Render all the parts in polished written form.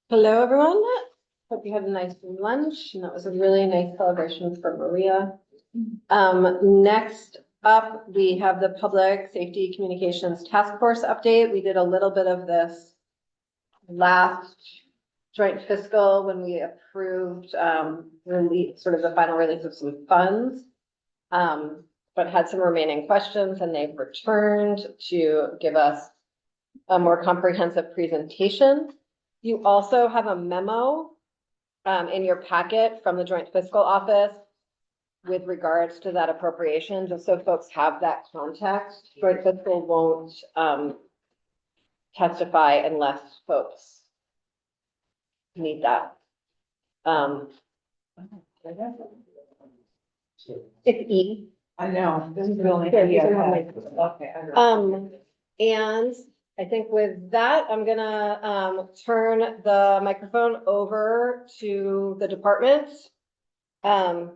Hello, everyone. Hope you had a nice lunch, and that was a really nice celebration for Maria. Next up, we have the Public Safety Communications Task Force update. We did a little bit of this last joint fiscal when we approved sort of the final release of some funds. But had some remaining questions, and they've returned to give us a more comprehensive presentation. You also have a memo in your packet from the Joint Fiscal Office with regards to that appropriation, just so folks have that context. Joint Fiscal won't testify unless folks need that. It's E. I know, this is the only Here, thing. you can Yeah, have okay. And I think with that, I'm gonna turn the microphone over to the department. And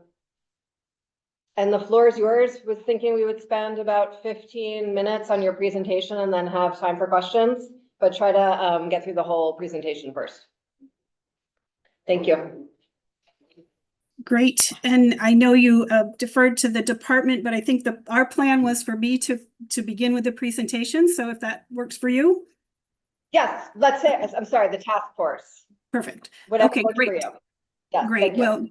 the floor is yours. Was thinking we would spend about 15 minutes on your presentation and then have time for questions, but try to get through the whole presentation first. Thank you. Great. And I know you deferred to the department, but I think our plan was for me to begin with the presentation. So if that works for you. Yes, let's say, I'm sorry, the task force. Perfect. Whatever Okay, works for great. you. Yeah, Great. Well,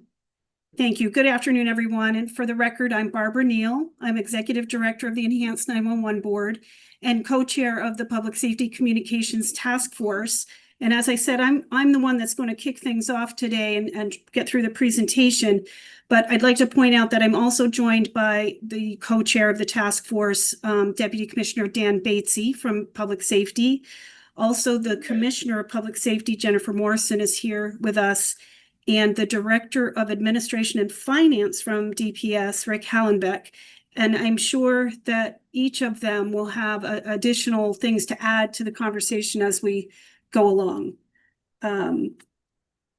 thank you. Good afternoon, everyone. And for the record, I'm Barbara Neal. I'm Executive Director of the Enhanced 911 Board and co-chair of the Public Safety Communications Task Force. And as I said, I'm the one that's going to kick things off today and get through the presentation. But I'd like to point out that I'm also joined by the co-chair of the task force, Deputy Commissioner Dan Batesy from Public Safety. Also, the Commissioner of Public Safety, Jennifer Morrison, is here with us. And the Director of Administration and Finance from DPS, Rick Hallenbeck. And I'm sure that each of them will have additional things to add to the conversation as we go along.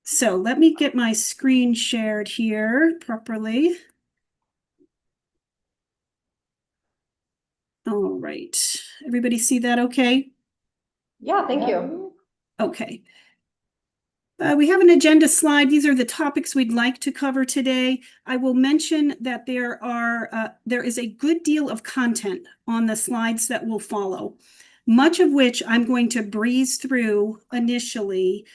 So let me get my screen shared here properly. All right. Everybody see that okay? Yeah, thank you. Okay. We have an agenda slide. These are the topics we'd like to cover today. I will mention that there is a good deal of content on the slides that will follow, much of which I'm going to breeze through initially.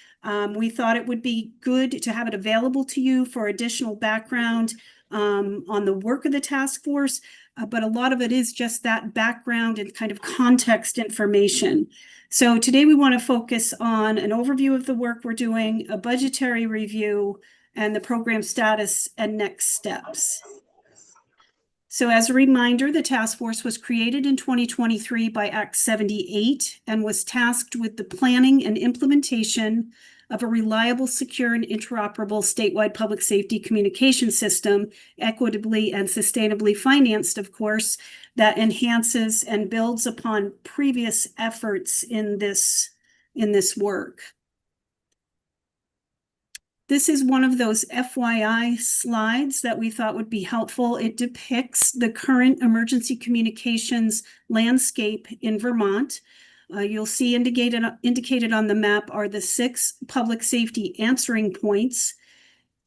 We thought it would be good to have it available to you for additional background on the work of the task force, but a lot of it is just that background and kind of context information. So today we want to focus on an overview of the work we're doing, a budgetary review, and the program status and next steps. So as a reminder, the task force was created in 2023 by Act 78 and was tasked with the planning and implementation of a reliable, secure, and interoperable statewide public safety communication system, equitably and sustainably financed, of course, that enhances and builds upon previous efforts in this work. This is one of those FYI slides that we thought would be helpful. It depicts the current emergency communications landscape in Vermont. You'll see indicated on the map are the 6 public safety answering points.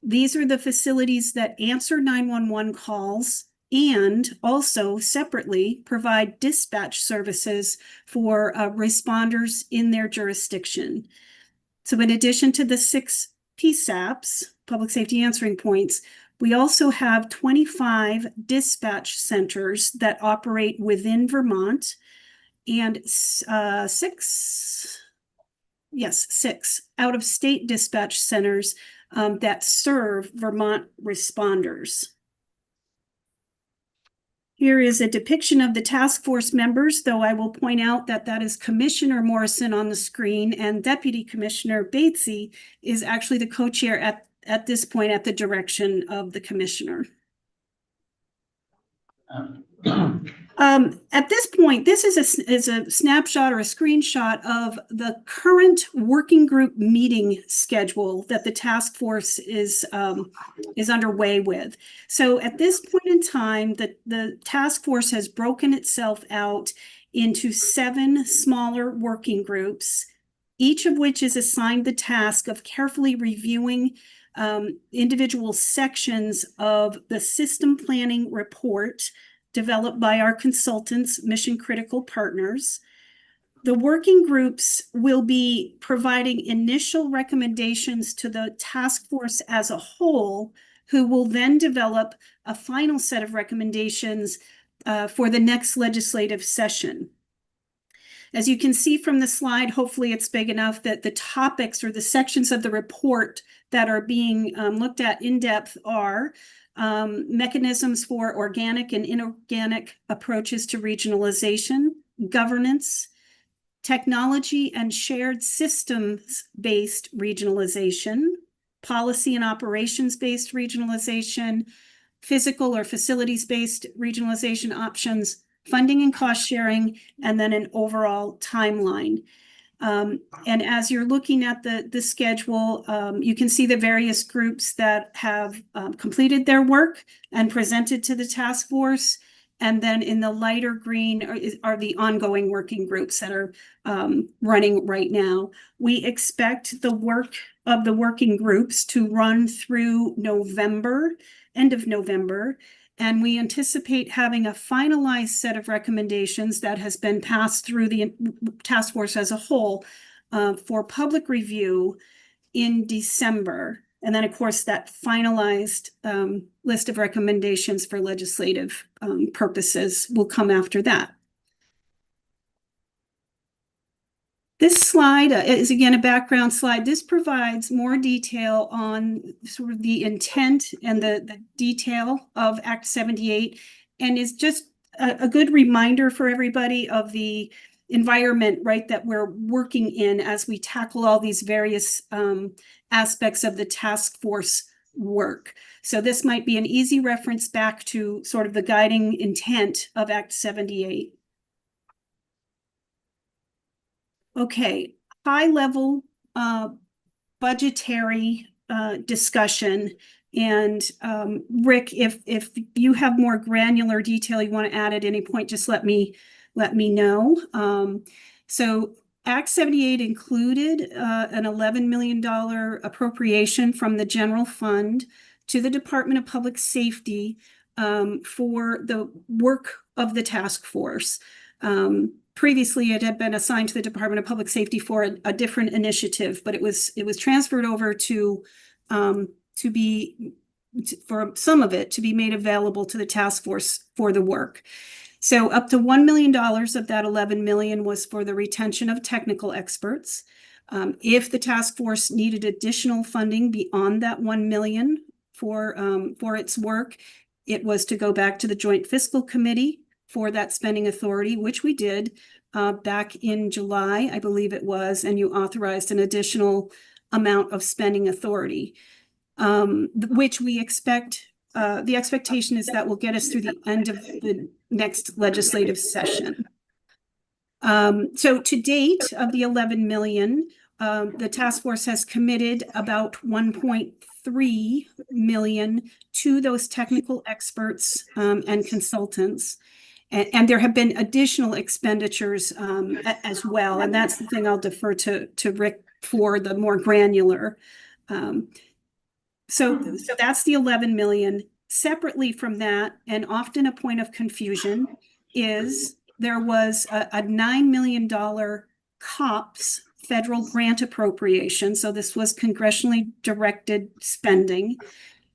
These are the facilities that answer 911 calls and also separately provide dispatch services for responders in their jurisdiction. So in addition to the 6 PSAPs, public safety answering points, we also have 25 dispatch centers that operate within Vermont and 6 out-of-state dispatch centers that serve Vermont responders. Here is a depiction of the task force members, though I will point out that that is Commissioner Morrison on the screen, and Deputy Commissioner Batesy is actually the co-chair at this point at the direction of the commissioner. At this point, this is a snapshot or a screenshot of the current working group meeting schedule that the task force is underway with. So at this point in time, the task force has broken itself out into 7 smaller working groups, each of which is assigned the task of carefully reviewing individual sections of the system planning report developed by our consultants, Mission Critical Partners. The working groups will be providing initial recommendations to the task force as a whole, who will then develop a final set of recommendations for the next legislative session. As you can see from the slide, hopefully it's big enough that the topics or the sections of the report that are being looked at in depth are mechanisms for organic and inorganic approaches to regionalization, governance, technology and shared systems-based regionalization, policy and operations-based regionalization, physical or facilities-based regionalization options, funding and cost sharing, and then an overall timeline. And as you're looking at the schedule, you can see the various groups that have completed their work and presented to the task force. And then in the lighter green are the ongoing working groups that are running right now. We expect the work of the working groups to run through November, end of November. And we anticipate having a finalized set of recommendations that has been passed through the task force as a whole for public review in December. And then, of course, that finalized list of recommendations for legislative purposes will come after that. This slide is, again, a background slide. This provides more detail on sort of the intent and the detail of Act 78, and is just a good reminder for everybody of the environment, right, that we're working in as we tackle all these various aspects of the task force work. So this might be an easy reference back to sort of the guiding intent of Act 78. Okay, high level budgetary discussion. And Rick, if you have more granular detail you want to add at any point, just let me know. So Act 78 included an $11 million appropriation from the general fund to the Department of Public Safety for the work of the task force. Previously, it had been assigned to the Department of Public Safety for a different initiative, but it was transferred over to for some of it to be made available to the task force for the work. So up to $1 million of that 11 million was for the retention of technical experts. If the task force needed additional funding beyond that 1 million for its work, it was to go back to the Joint Fiscal Committee for that spending authority, which we did back in July, I believe it was, and you authorized an additional amount of spending authority, which we expect, the expectation is that will get us through the end of the next legislative session. So to date of the 11 million, the task force has committed about 1.3 million to those technical experts and consultants. And there have been additional expenditures as well. And that's the thing I'll defer to Rick for the more granular. So that's the 11 million. Separately from that, and often a point of confusion, is there was a $9 million COPS federal grant appropriation. So this was congressionally directed spending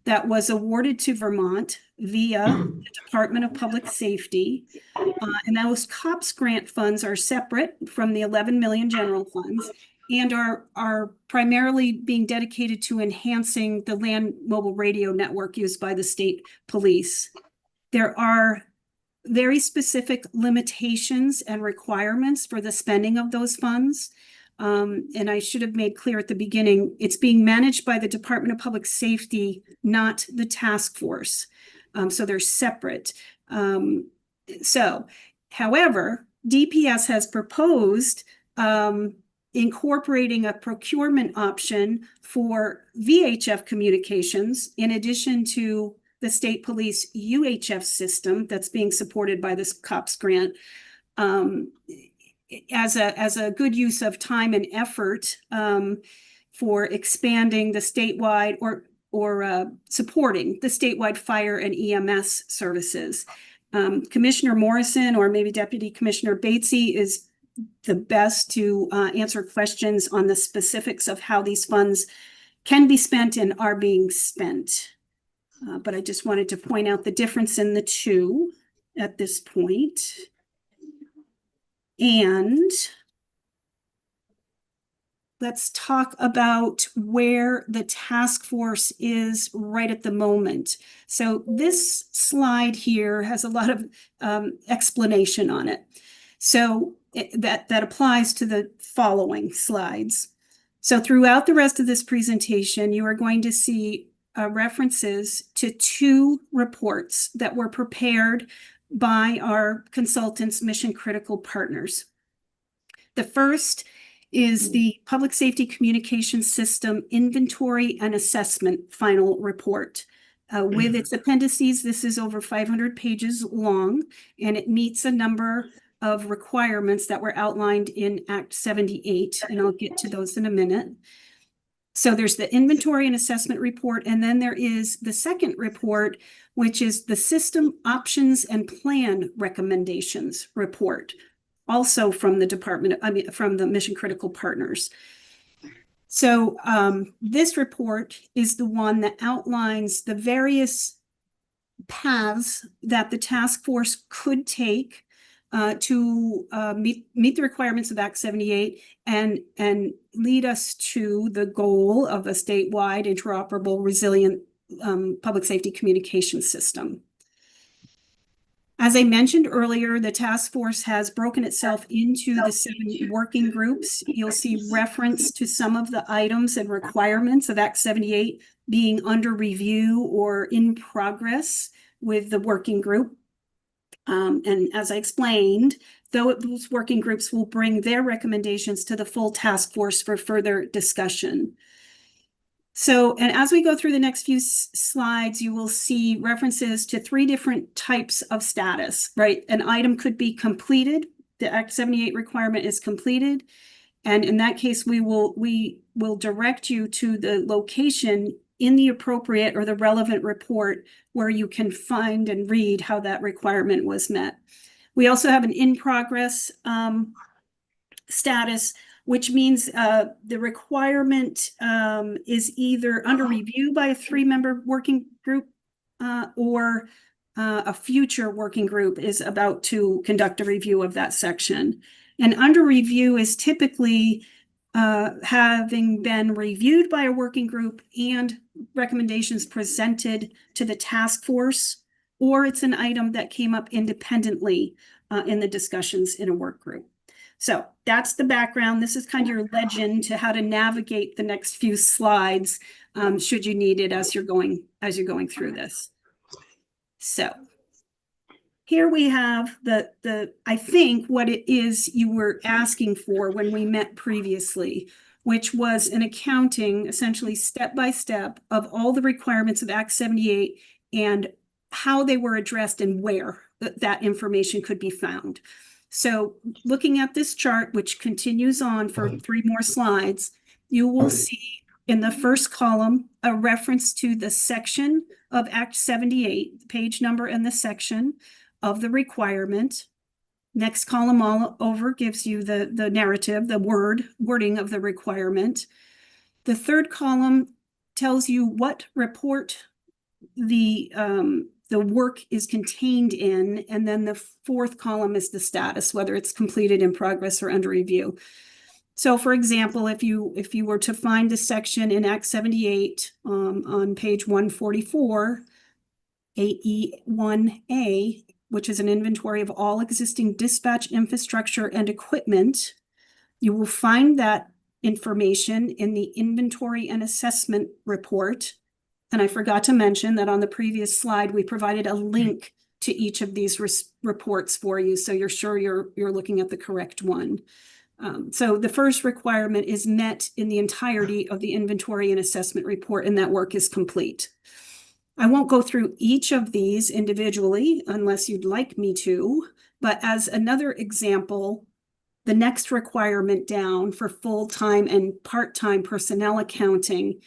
that was awarded to Vermont via the Department of Public Safety. And those COPS grant funds are separate from the 11 million general funds and are primarily being dedicated to enhancing the land mobile radio network used by the state police. There are very specific limitations and requirements for the spending of those funds. And I should have made clear at the beginning, it's being managed by the Department of Public Safety, not the task force. So they're separate. However, DPS has proposed incorporating a procurement option for VHF communications in addition to the state police UHF system that's being supported by this COPS grant. as a good use of time and effort for expanding the statewide or supporting the statewide fire and EMS services. Commissioner Morrison or maybe Deputy Commissioner Batesy is the best to answer questions on the specifics of how these funds can be spent and are being spent. But I just wanted to point out the difference in the two at this point. And let's talk about where the task force is right at the moment. So this slide here has a lot of explanation on it. So that applies to the following slides. So throughout the rest of this presentation, you are going to see references to two reports that were prepared by our consultants, mission critical partners. The first is the Public Safety Communication System Inventory and Assessment Final Report. With its appendices, this is over 500 pages long, and it meets a number of requirements that were outlined in Act 78, and I'll get to those in a minute. So there's the inventory and assessment report, and then there is the second report, which is the System Options and Plan Recommendations report, also from the from the Mission Critical Partners. So this report is the one that outlines the various paths that the task force could take to meet the requirements of Act 78 and lead us to the goal of a statewide interoperable, resilient public safety communication system. As I mentioned earlier, the task force has broken itself into the 7 working groups. You'll see reference to some of the items and requirements of Act 78 being under review or in progress with the working group. And as I explained, those working groups will bring their recommendations to the full task force for further discussion. So, and as we go through the next few slides, you will see references to 3 different types of status, right? An item could be completed. The Act 78 requirement is completed. And in that case, we will direct you to the location in the appropriate or the relevant report where you can find and read how that requirement was met. We also have an in progress status, which means the requirement is either under review by a 3-member working group or a future working group is about to conduct a review of that section. And under review is typically having been reviewed by a working group and recommendations presented to the task force, or it's an item that came up independently in the discussions in a work group. So that's the background. This is kind of your legend to how to navigate the next few slides should you need it as you're going through this. So here we have I think what it is you were asking for when we met previously, which was an accounting, essentially step by step, of all the requirements of Act 78 and how they were addressed and where that information could be found. So looking at this chart, which continues on for 3 more slides, you will see in the first column a reference to the section of Act 78, the page number and the section of the requirement. Next column all over gives you the narrative, the wording of the requirement. The third column tells you what report the work is contained in, and then the fourth column is the status, whether it's completed, in progress, or under review. So, for example, if you were to find the section in Act 78 on page 144, 8E1A, which is an inventory of all existing dispatch infrastructure and equipment, you will find that information in the inventory and assessment report. And I forgot to mention that on the previous slide, we provided a link to each of these reports for you, so you're sure you're looking at the correct one. So the first requirement is met in the entirety of the inventory and assessment report, and that work is complete. I won't go through each of these individually unless you'd like me to, but as another example, the next requirement down for full-time and part-time personnel accounting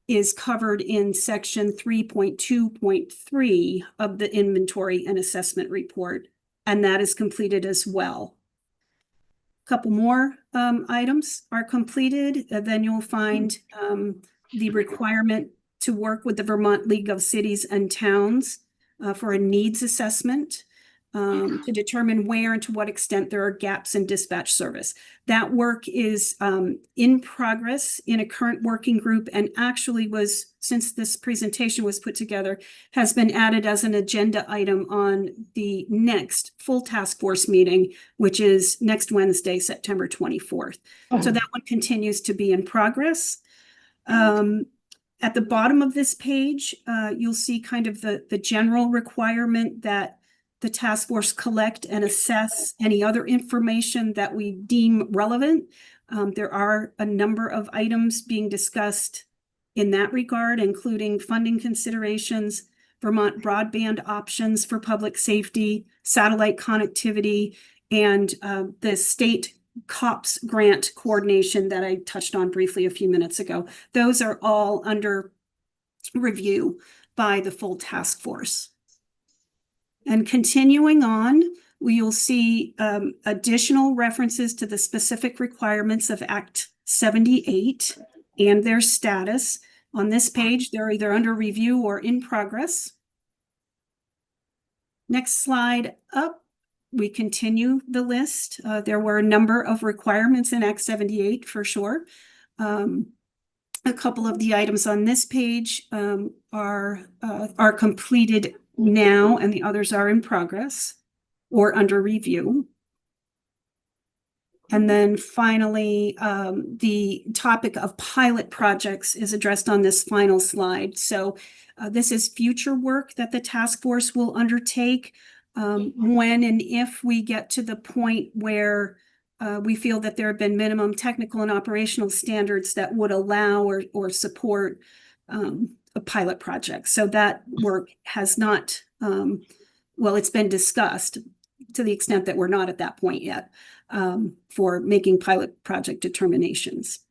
is covered in section 3.2.3 of the inventory and assessment report, and that is completed as well. A couple more items are completed, then you'll find the requirement to work with the Vermont League of Cities and Towns for a needs assessment to determine where and to what extent there are gaps in dispatch service. That work is in progress in a current working group, and actually was, since this presentation was put together, has been added as an agenda item on the next full task force meeting, which is next Wednesday, September 24th. So that one continues to be in progress. At the bottom of this page, you'll see kind of the general requirement that the task force collect and assess any other information that we deem relevant. There are a number of items being discussed in that regard, including funding considerations, Vermont broadband options for public safety, satellite connectivity, and the state COPS grant coordination that I touched on briefly a few minutes ago. Those are all under review by the full task force. And continuing on, you'll see additional references to the specific requirements of Act 78 and their status. On this page, they're either under review or in progress. Next slide up, we continue the list. There were a number of requirements in Act 78 for sure. A couple of the items on this page are completed now, and the others are in progress or under review. And then finally, the topic of pilot projects is addressed on this final slide. So this is future work that the task force will undertake when and if we get to the point where we feel that there have been minimum technical and operational standards that would allow or support a pilot project. So that work has not, well, it's been discussed to the extent that we're not at that point yet for making pilot project determinations.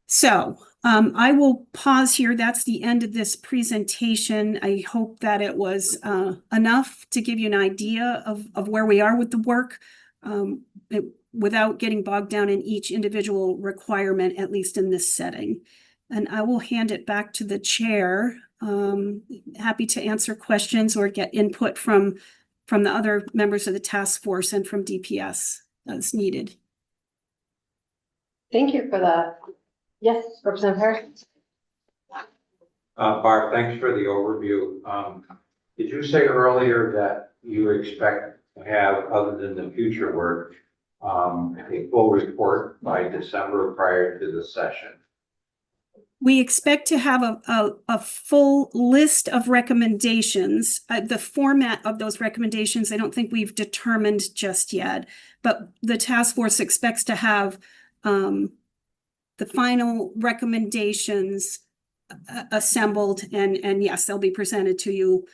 So I will pause here. That's the end of this presentation. I hope that it was enough to give you an idea of where we are with the work without getting bogged down in each individual requirement, at least in this setting. And I will hand it back to the chair. Happy to answer questions or get input from the other members of the task force and from DPS as needed. Thank you for that. Yes, Representative Harris. Barb, thanks for the overview. Did you say earlier that you expect to have, other than the future work, a full report by December prior to the session? We expect to have a full list of recommendations. The format of those recommendations, I don't think we've determined just yet, but the task force expects to have the final recommendations assembled, and yes, they'll be presented to you.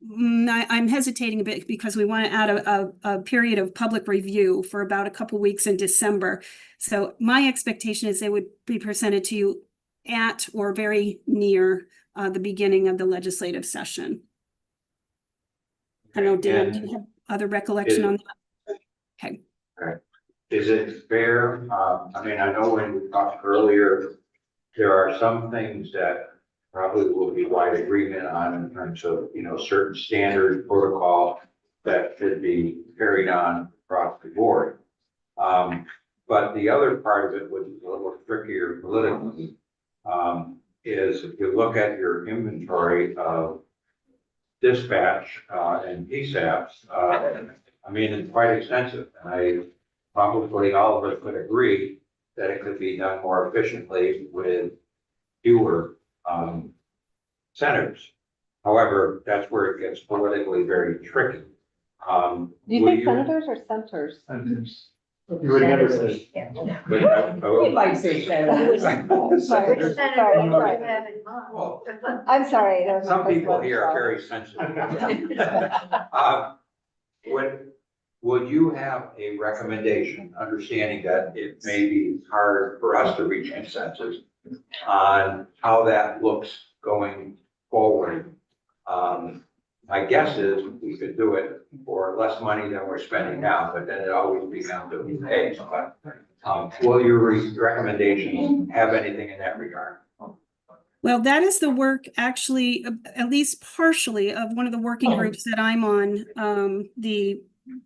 I'm hesitating a bit because we want to add a period of public review for about a couple weeks in December. So my expectation is they would be presented to you at or very near the beginning of the legislative session. I don't know, Dan, do you have other recollection on that? Okay. All right. Is it fair? I mean, I know when we talked earlier, there are some things that probably will be wide agreement on in terms of, you know, certain standard protocol that should be carried on across the board. But the other part of it, which is a little trickier politically, is if you look at your inventory of dispatch and PSAPs, I mean, it's quite extensive. And probably all of us would agree that it could be done more efficiently with fewer centers. However, that's where it gets politically very tricky. Do you think senators or centers? Centers. You would never say. He might say that. Sorry. Well, I'm sorry. that was my some first people one, here are so. very sensitive. Would you have a recommendation, understanding that it may be hard for us to reach consensus on how that looks going forward? My guess is we could do it for less money than we're spending now, but then it always becomes a pay. But, will your recommendations have anything in that regard? Well, that is the work actually, at least partially of one of the working groups that I'm on, the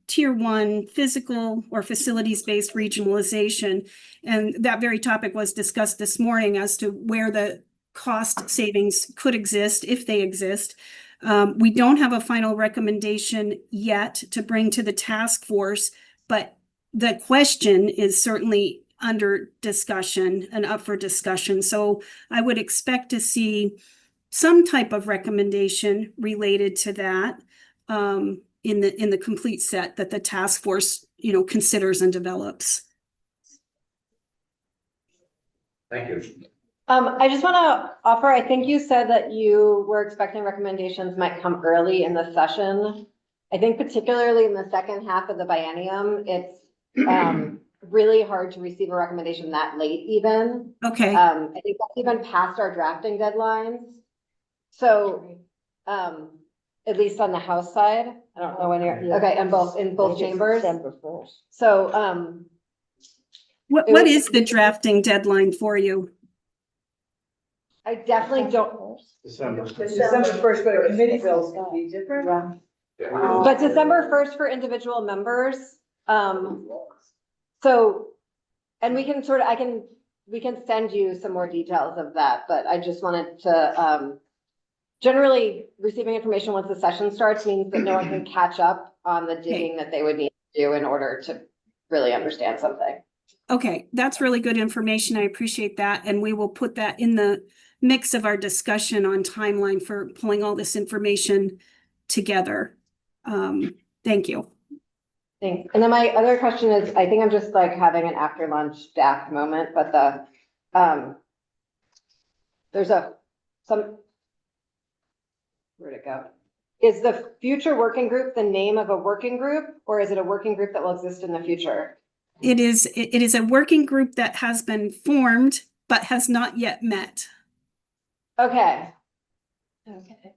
Tier 1 physical or facilities-based regionalization. And that very topic was discussed this morning as to where the cost savings could exist, if they exist. We don't have a final recommendation yet to bring to the task force, but the question is certainly under discussion and up for discussion. So I would expect to see some type of recommendation related to that in the complete set that the task force, considers and develops. Thank you. I just want to offer, I think you said that you were expecting recommendations might come early in the session. I think particularly in the second half of the biennium, it's really hard to receive a recommendation that late even. Okay. I think that's even past our drafting deadlines. So, at least on the House side, I don't know when you're, okay, in both chambers. So, What is the drafting deadline for you? I definitely don't, December. December first, but a committee bills can be different. but December 1st for individual members. So, and we can we can send you some more details of that, but I just wanted to, generally receiving information once the session starts means that no one can catch up on the digging that they would need to do in order to really understand something. Okay, that's really good information. I appreciate that. And we will put that in the mix of our discussion on timeline for pulling all this information together. Thank you. Thanks. And then my other question is, I think I'm just like having an after lunch daft moment, but there's where'd it go? Is the future working group the name of a working group, or is it a working group that will exist in the future? It is a working group that has been formed, but has not yet met, Okay.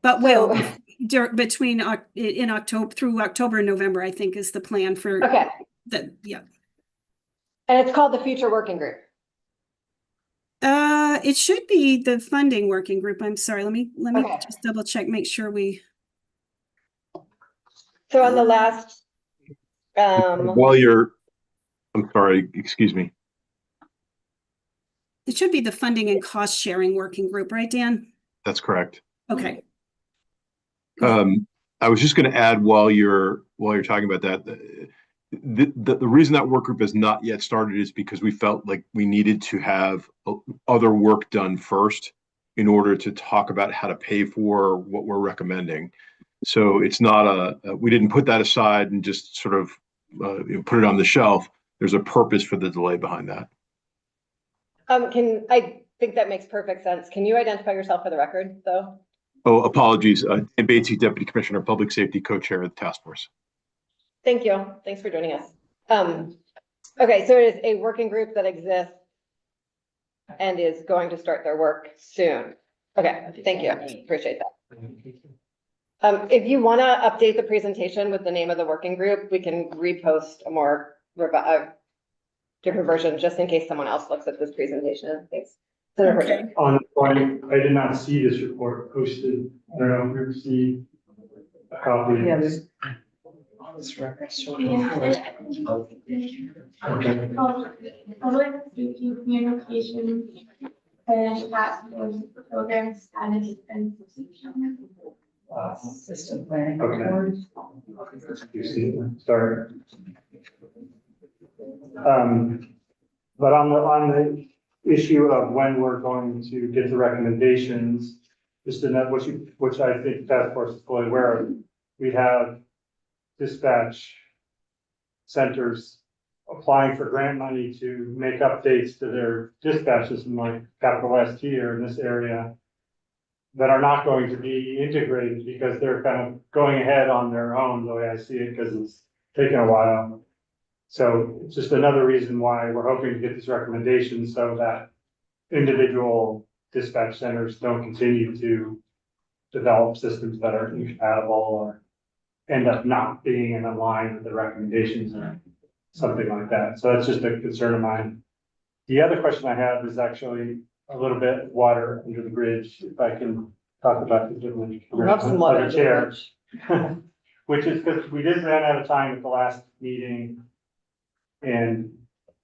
but will So- between in October through October and November, I think is the plan for Okay, that. Yeah. and it's called the future working group. It should be the funding working group. I'm sorry. Let me Okay. just double check, make sure we. So on the last, I'm sorry, excuse me. It should be the funding and cost sharing working group, right, Dan? That's correct. Okay. I was just going to add while you're talking about that, the reason that work group has not yet started is because we felt like we needed to have other work done first in order to talk about how to pay for what we're recommending. So it's not we didn't put that aside and just sort of put it on the shelf. There's a purpose for the delay behind that. I think that makes perfect sense. Can you identify yourself for the record, though? Oh, apologies. Dan Batesy, Deputy Commissioner, Public Safety, Co-Chair of the Task Force. Thank you. Thanks for joining us. Okay, so it is a working group that exists and is going to start their work soon. Okay, thank you. Appreciate that. If you want to update the presentation with the name of the working group, we can repost a more different version just in case someone else looks at this presentation. Thanks. Okay. On the point, I did not see this report posted. I don't know if you received a copy. Yeah, there's. This record. Public safety communications and task force program status and execution. System planning. Okay. You see it, sorry. But on the issue of when we're going to get the recommendations, just to note, which I think task force is fully aware of, we have dispatch centers applying for grant money to make updates to their dispatch system like Capital ST here in this area that are not going to be integrated because they're kind of going ahead on their own, the way I see it, because it's taken a while. So it's just another reason why we're hoping to get these recommendations so that individual dispatch centers don't continue to develop systems that are incompatible or end up not being in line with the recommendations or something like that. So that's just a concern of mine. The other question I have is actually a little bit water under the bridge, if I can talk about the different. Love some water under the chair. bridge. Which is because we did run out of time at the last meeting. And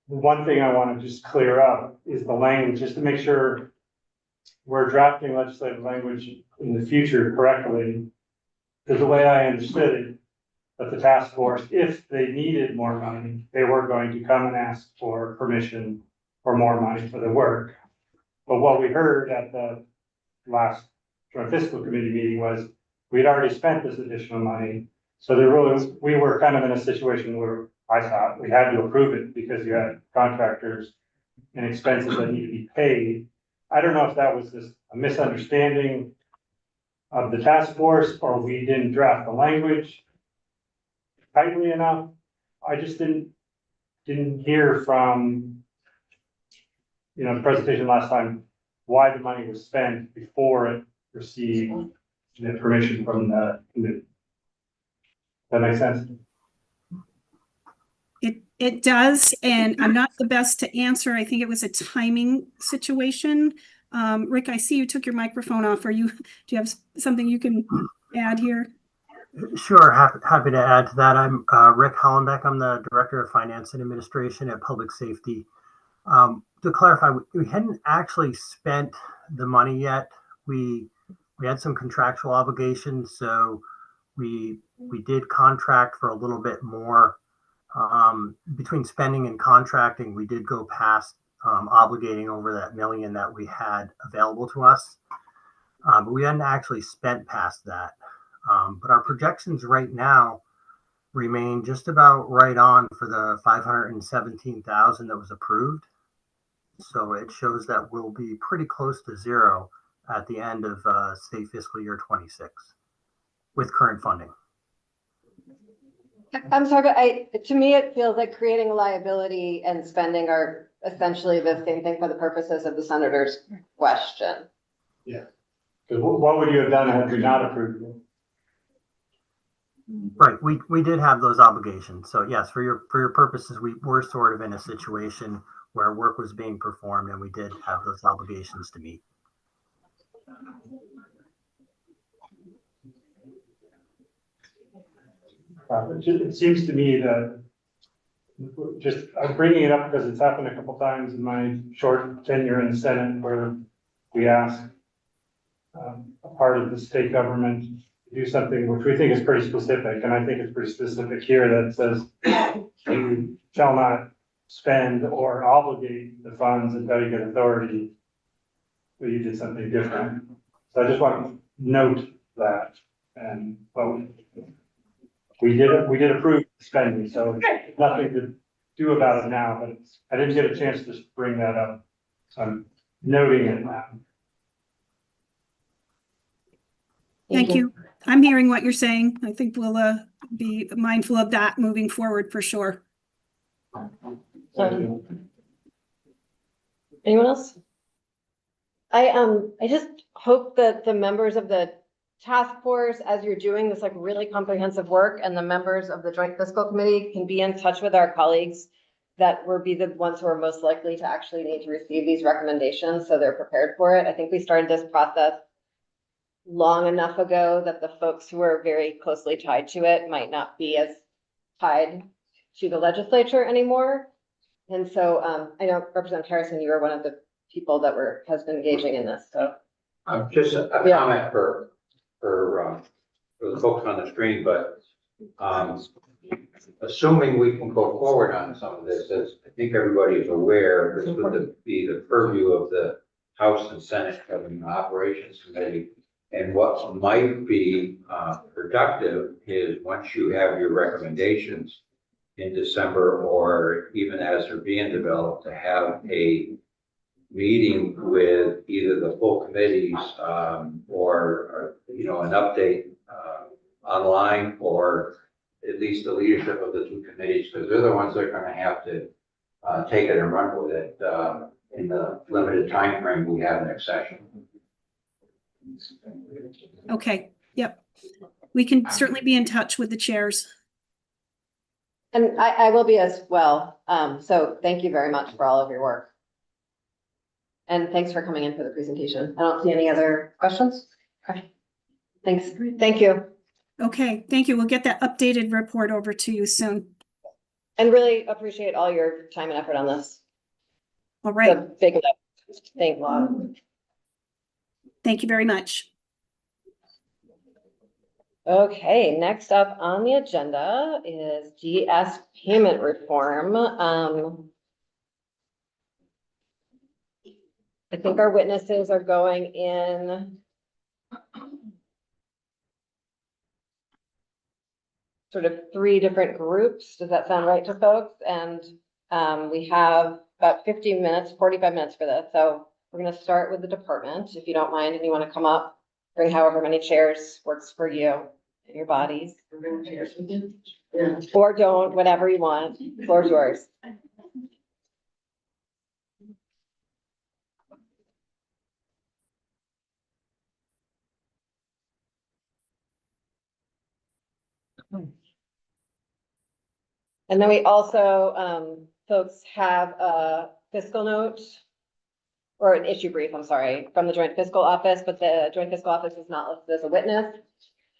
one thing I want to just clear up is the language, just to make sure we're drafting legislative language in the future correctly. Because the way I understood it, that the task force, if they needed more money, they were going to come and ask for permission for more money for the work. But what we heard at the last joint fiscal committee meeting was we'd already spent this additional money. So we were kind of in a situation where I thought we had to approve it because you had contractors and expenses that need to be paid. I don't know if that was just a misunderstanding of the task force or we didn't draft the language tightly enough. I just didn't hear from, the presentation last time, why the money was spent before it received the information from the committee. That makes sense? It does, and I'm not the best to answer. I think it was a timing situation. Rick, I see you took your microphone off. Do you have something you can add here? Sure, happy to add to that. I'm Rick Hollenbeck. I'm the Director of Finance and Administration at Public Safety. To clarify, we hadn't actually spent the money yet. We had some contractual obligations, so we did contract for a little bit more. Between spending and contracting, we did go past obligating over that $1 million that we had available to us. But we hadn't actually spent past that. But our projections right now remain just about right on for the $517,000 that was approved. So it shows that we'll be pretty close to zero at the end of state fiscal year 26 with current funding. I'm sorry, but to me, it feels like creating a liability and spending are essentially the same thing for the purposes of the senator's question. Yeah. Because what would you have done had we not approved it? Right, we did have those obligations. So yes, for your purposes, we were sort of in a situation where work was being performed and we did have those obligations to meet. It seems to me that I'm bringing it up because it's happened a couple times in my short tenure in the Senate where we ask a part of the state government to do something which we think is pretty specific, and I think it's pretty specific here that says you shall not spend or obligate the funds until you get authority, but you did something different. So I just want to note that, and we did approve spending, so there's nothing to do about it now, but I didn't get a chance to bring that up. So I'm noting it now. Thank you. I'm hearing what you're saying. I think we'll be mindful of that moving forward for sure. Anyone else? I just hope that the members of the task force, as you're doing this like really comprehensive work, and the members of the Joint Fiscal Committee can be in touch with our colleagues that will be the ones who are most likely to actually need to receive these recommendations, so they're prepared for it. I think we started this process long enough ago that the folks who are very closely tied to it might not be as tied to the legislature anymore. And so I know Representative Harrison, you were one of the people that has been engaging in this. So just a comment for the folks on the screen, but assuming we can go forward on some of this, as I think everybody is aware, this would be the purview of the House and Senate Government Operations Committee. And what might be productive is once you have your recommendations, in December, or even as they're being developed, to have a meeting with either the full committees, or, you know, an update, online, or at least the leadership of the two committees, because they're the ones that are gonna have to, take it and run with it, in the limited time frame we have next session. Okay, yep. We can certainly be in touch with the chairs. And I will be as well. So thank you very much for all of your work. And thanks for coming in for the presentation. I don't see any other questions. Okay. Thanks. Thank you. Okay, thank you. We'll get that updated report over to you soon. And really appreciate all your time and effort on this. All It's right, a big lift. Thank you. thank you very much. Okay, next up on the agenda is GS payment reform. I think our witnesses are going in sort of 3 different groups. Does that sound right to folks? And we have about 50 minutes, 45 minutes for this. So we're going to start with the department, if you don't mind, and you want to come up, bring however many chairs works for you and your bodies. Or don't, whatever you want. Floor's yours. And then we also, folks have a fiscal note or an issue brief, I'm sorry, from the joint fiscal office, but the joint fiscal office is not listed as a witness.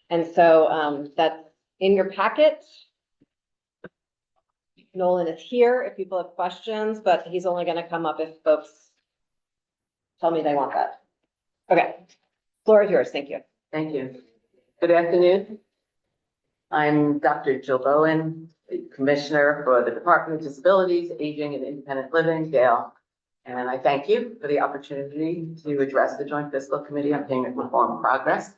And so, that's in your packet. Nolan is here if people have questions, but he's only going to come up if folks tell me they want that. Okay, floor is yours. Thank you. Thank you. Good afternoon. I'm Dr. Jill Bowen, the Commissioner for the Department of Disabilities, Aging and Independent Living, Dale. And I thank you for the opportunity to address the Joint Fiscal Committee on Payment Reform Progress.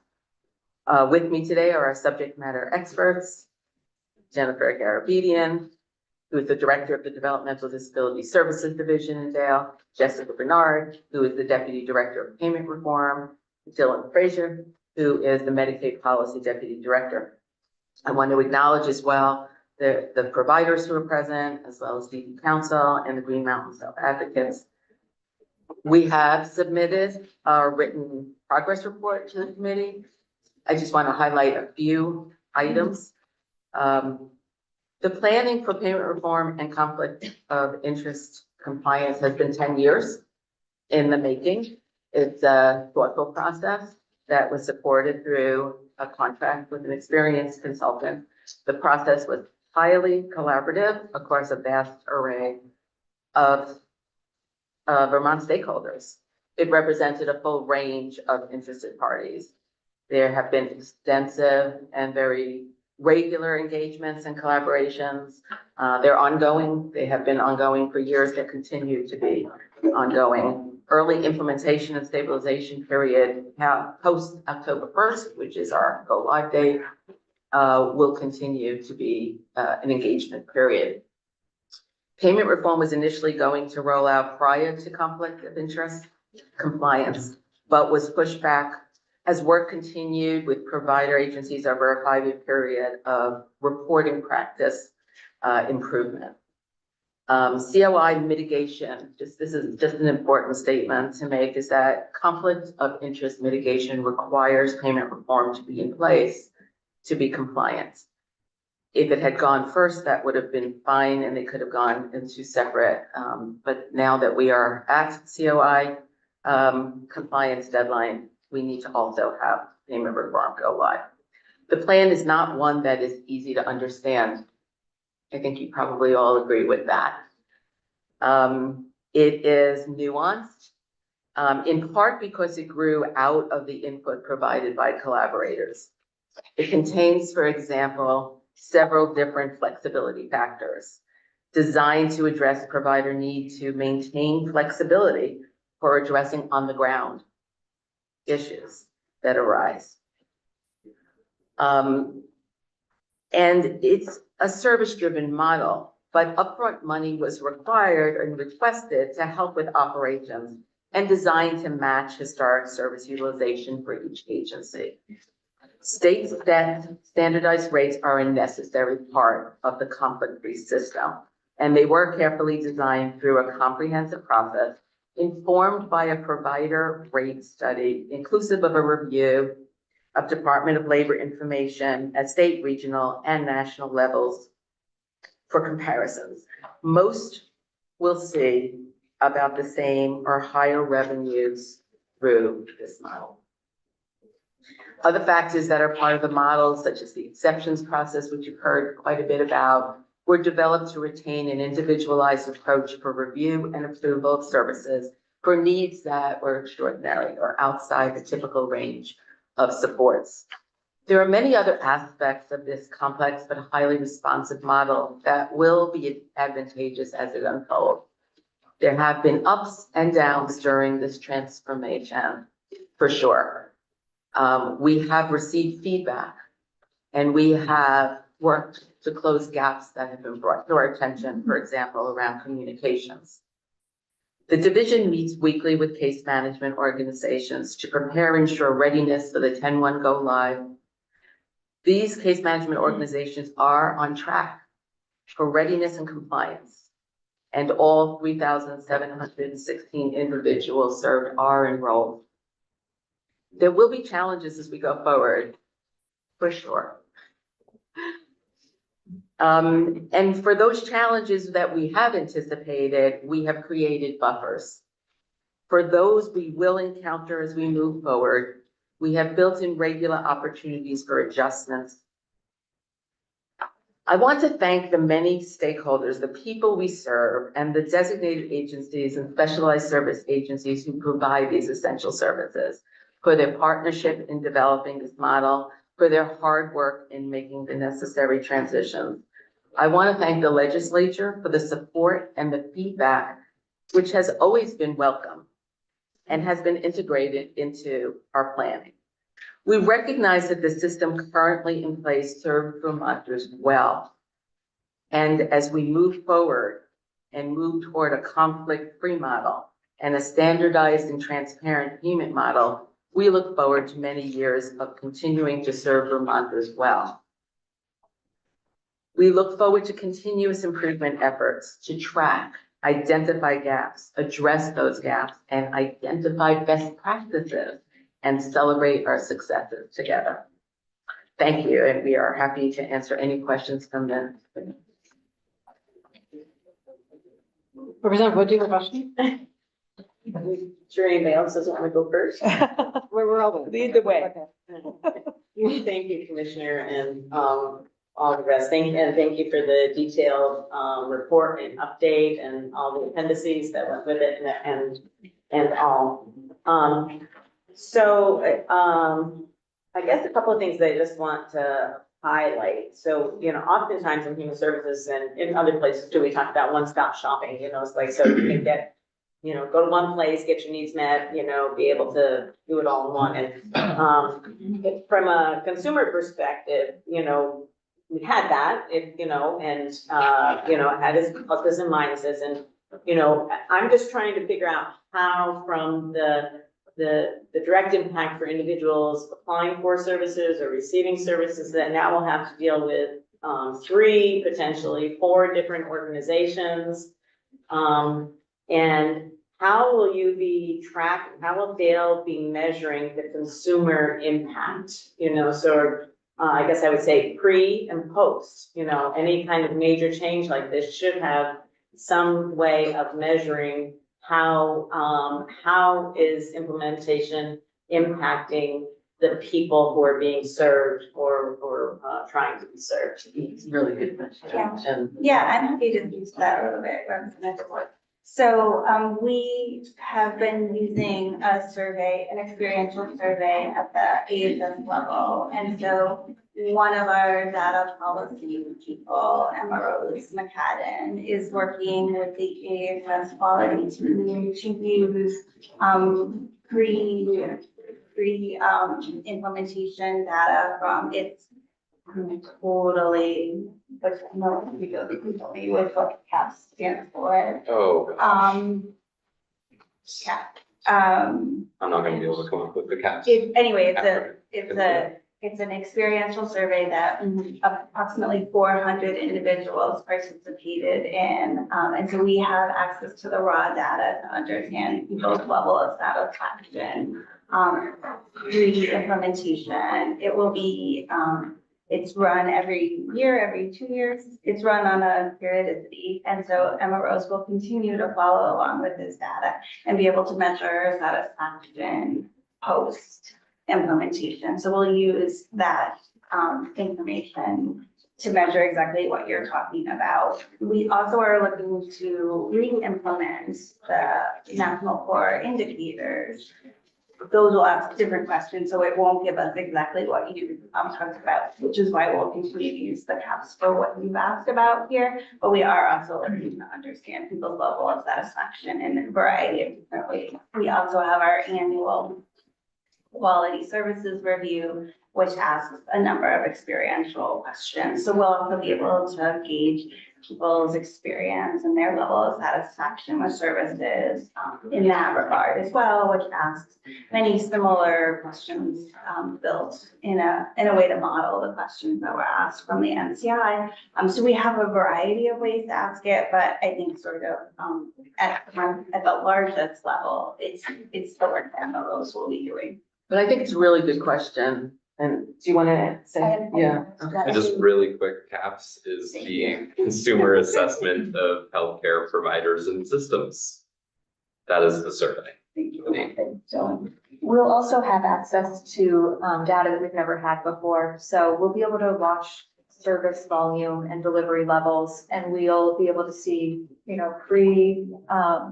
With me today are our subject matter experts, Jennifer Garabedian, who is the Director of the Developmental Disability Services Division in Dale, Jessica Bernard, who is the Deputy Director of Payment Reform, Dylan Frazier, who is the Medicaid Policy Deputy Director. I want to acknowledge as well the providers who are present, as well as the council and the Green Mountain Self Advocates. We have submitted our written progress report to the committee. I just want to highlight a few items. The planning for payment reform and conflict of interest compliance has been 10 years in the making. It's a thoughtful process that was supported through a contract with an experienced consultant. The process was highly collaborative across a vast array of Vermont stakeholders. It represented a full range of interested parties. There have been extensive and very regular engagements and collaborations. They're ongoing. They have been ongoing for years. They continue to be ongoing. Early implementation and stabilization period post October 1st, which is our go live date, will continue to be an engagement period. Payment reform was initially going to roll out prior to conflict of interest compliance, but was pushed back as work continued with provider agencies over a 5-year period of reporting practice improvement. COI mitigation, this is just an important statement to make, is that conflict of interest mitigation requires payment reform to be in place to be compliant. If it had gone first, that would have been fine and they could have gone into separate. But now that we are at COI compliance deadline, we need to also have payment reform go live. The plan is not one that is easy to understand. I think you probably all agree with that. It is nuanced, in part because it grew out of the input provided by collaborators. It contains, for example, several different flexibility factors designed to address provider need to maintain flexibility for addressing on the ground issues that arise. And it's a service-driven model, but upfront money was required and requested to help with operations and designed to match historic service utilization for each agency. State standardized rates are a necessary part of the conflict-free system, and they were carefully designed through a comprehensive process informed by a provider rate study, inclusive of a review of Department of Labor information at state, regional, and national levels for comparisons. Most will see about the same or higher revenues through this model. Other factors that are part of the model, such as the exceptions process, which you've heard quite a bit about, were developed to retain an individualized approach for review and approval of services for needs that were extraordinary or outside the typical range of supports. There are many other aspects of this complex but highly responsive model that will be advantageous as it unfolds. There have been ups and downs during this transformation, for sure. We have received feedback and we have worked to close gaps that have been brought to our attention, for example, around communications. The division meets weekly with case management organizations to prepare and ensure readiness for the 10-1 go live. These case management organizations are on track for readiness and compliance, and all 3,716 individuals served are enrolled. There will be challenges as we go forward, for sure. And for those challenges that we have anticipated, we have created buffers. For those we will encounter as we move forward, we have built in regular opportunities for adjustments. I want to thank the many stakeholders, the people we serve, and the designated agencies and specialized service agencies who provide these essential services for their partnership in developing this model, for their hard work in making the necessary transitions. I want to thank the legislature for the support and the feedback, which has always been welcome and has been integrated into our planning. We recognize that the system currently in place serves Vermonters well. And as we move forward and move toward a conflict-free model and a standardized and transparent payment model, we look forward to many years of continuing to serve Vermonters well. We look forward to continuous improvement efforts to track, identify gaps, address those gaps, and identify best practices and celebrate our successes together. Thank you, and we are happy to answer any questions from the. Representative Wood, do you have a question? Sure, anybody else doesn't want to go first? We're all. Lead the way. Thank you, Commissioner, and all the rest. Thank you for the detailed report and update and all the appendices that went with it and all. So I guess a couple of things that I just want to highlight. So, you know, oftentimes in human services and in other places too, we talk about one-stop shopping, you know, it's like, so you can get, you know, go to one place, get your needs met, you know, be able to do it all in one. And from a consumer perspective, you know, we had that, you know, and, you know, it had its pluses and minuses. And, you know, I'm just trying to figure out how from the direct impact for individuals applying for services or receiving services that now we'll have to deal with 3, potentially 4 different organizations. And how will you be tracking, how will Dale be measuring the consumer impact? You know, so I guess I would say pre and post, you know, any kind of major change like this should have some way of measuring how is implementation impacting the people who are being served or trying to be served. It's really good question. Yeah. Yeah, I'm happy to use that a little bit. So we have been using a survey, an experiential survey at the AHS level. And so one of our data policy people, Emma Rose McCadden, is working with the AHS quality team to use pre implementation data from its totally, but no, we go completely with what CAPS stands for. Oh, CAP. I'm not gonna be able to come up with the caps. Anyway, it's an experiential survey that approximately 400 individuals participated in. And so we have access to the raw data to understand people's level of satisfaction, through the implementation. It will be, it's run every year, every 2 years. It's run on a periodicity. And so MROs will continue to follow along with this data and be able to measure satisfaction post implementation. So we'll use that information to measure exactly what you're talking about. We also are looking to re-implement the national core indicators. Those will ask different questions, so it won't give us exactly what you talked about, which is why we'll continue to use the CAPS for what you've asked about here. But we are also looking to understand people's level of satisfaction in a variety of different ways. We also have our annual quality services review, which asks a number of experiential questions. So we'll also be able to gauge people's experience and their level of satisfaction with services in that regard as well, which asks many similar questions built in a way to model the questions that were asked from the NCI. So we have a variety of ways to ask it, but I think sort of at the largest level, it's the work that MLOs will be doing. But I think it's a really good question. And do you want to say? Yeah. And just really quick, CAPS is the consumer assessment of healthcare providers and systems. That is the survey. So we'll also have access to data that we've never had before. So we'll be able to watch service volume and delivery levels, and we'll be able to see,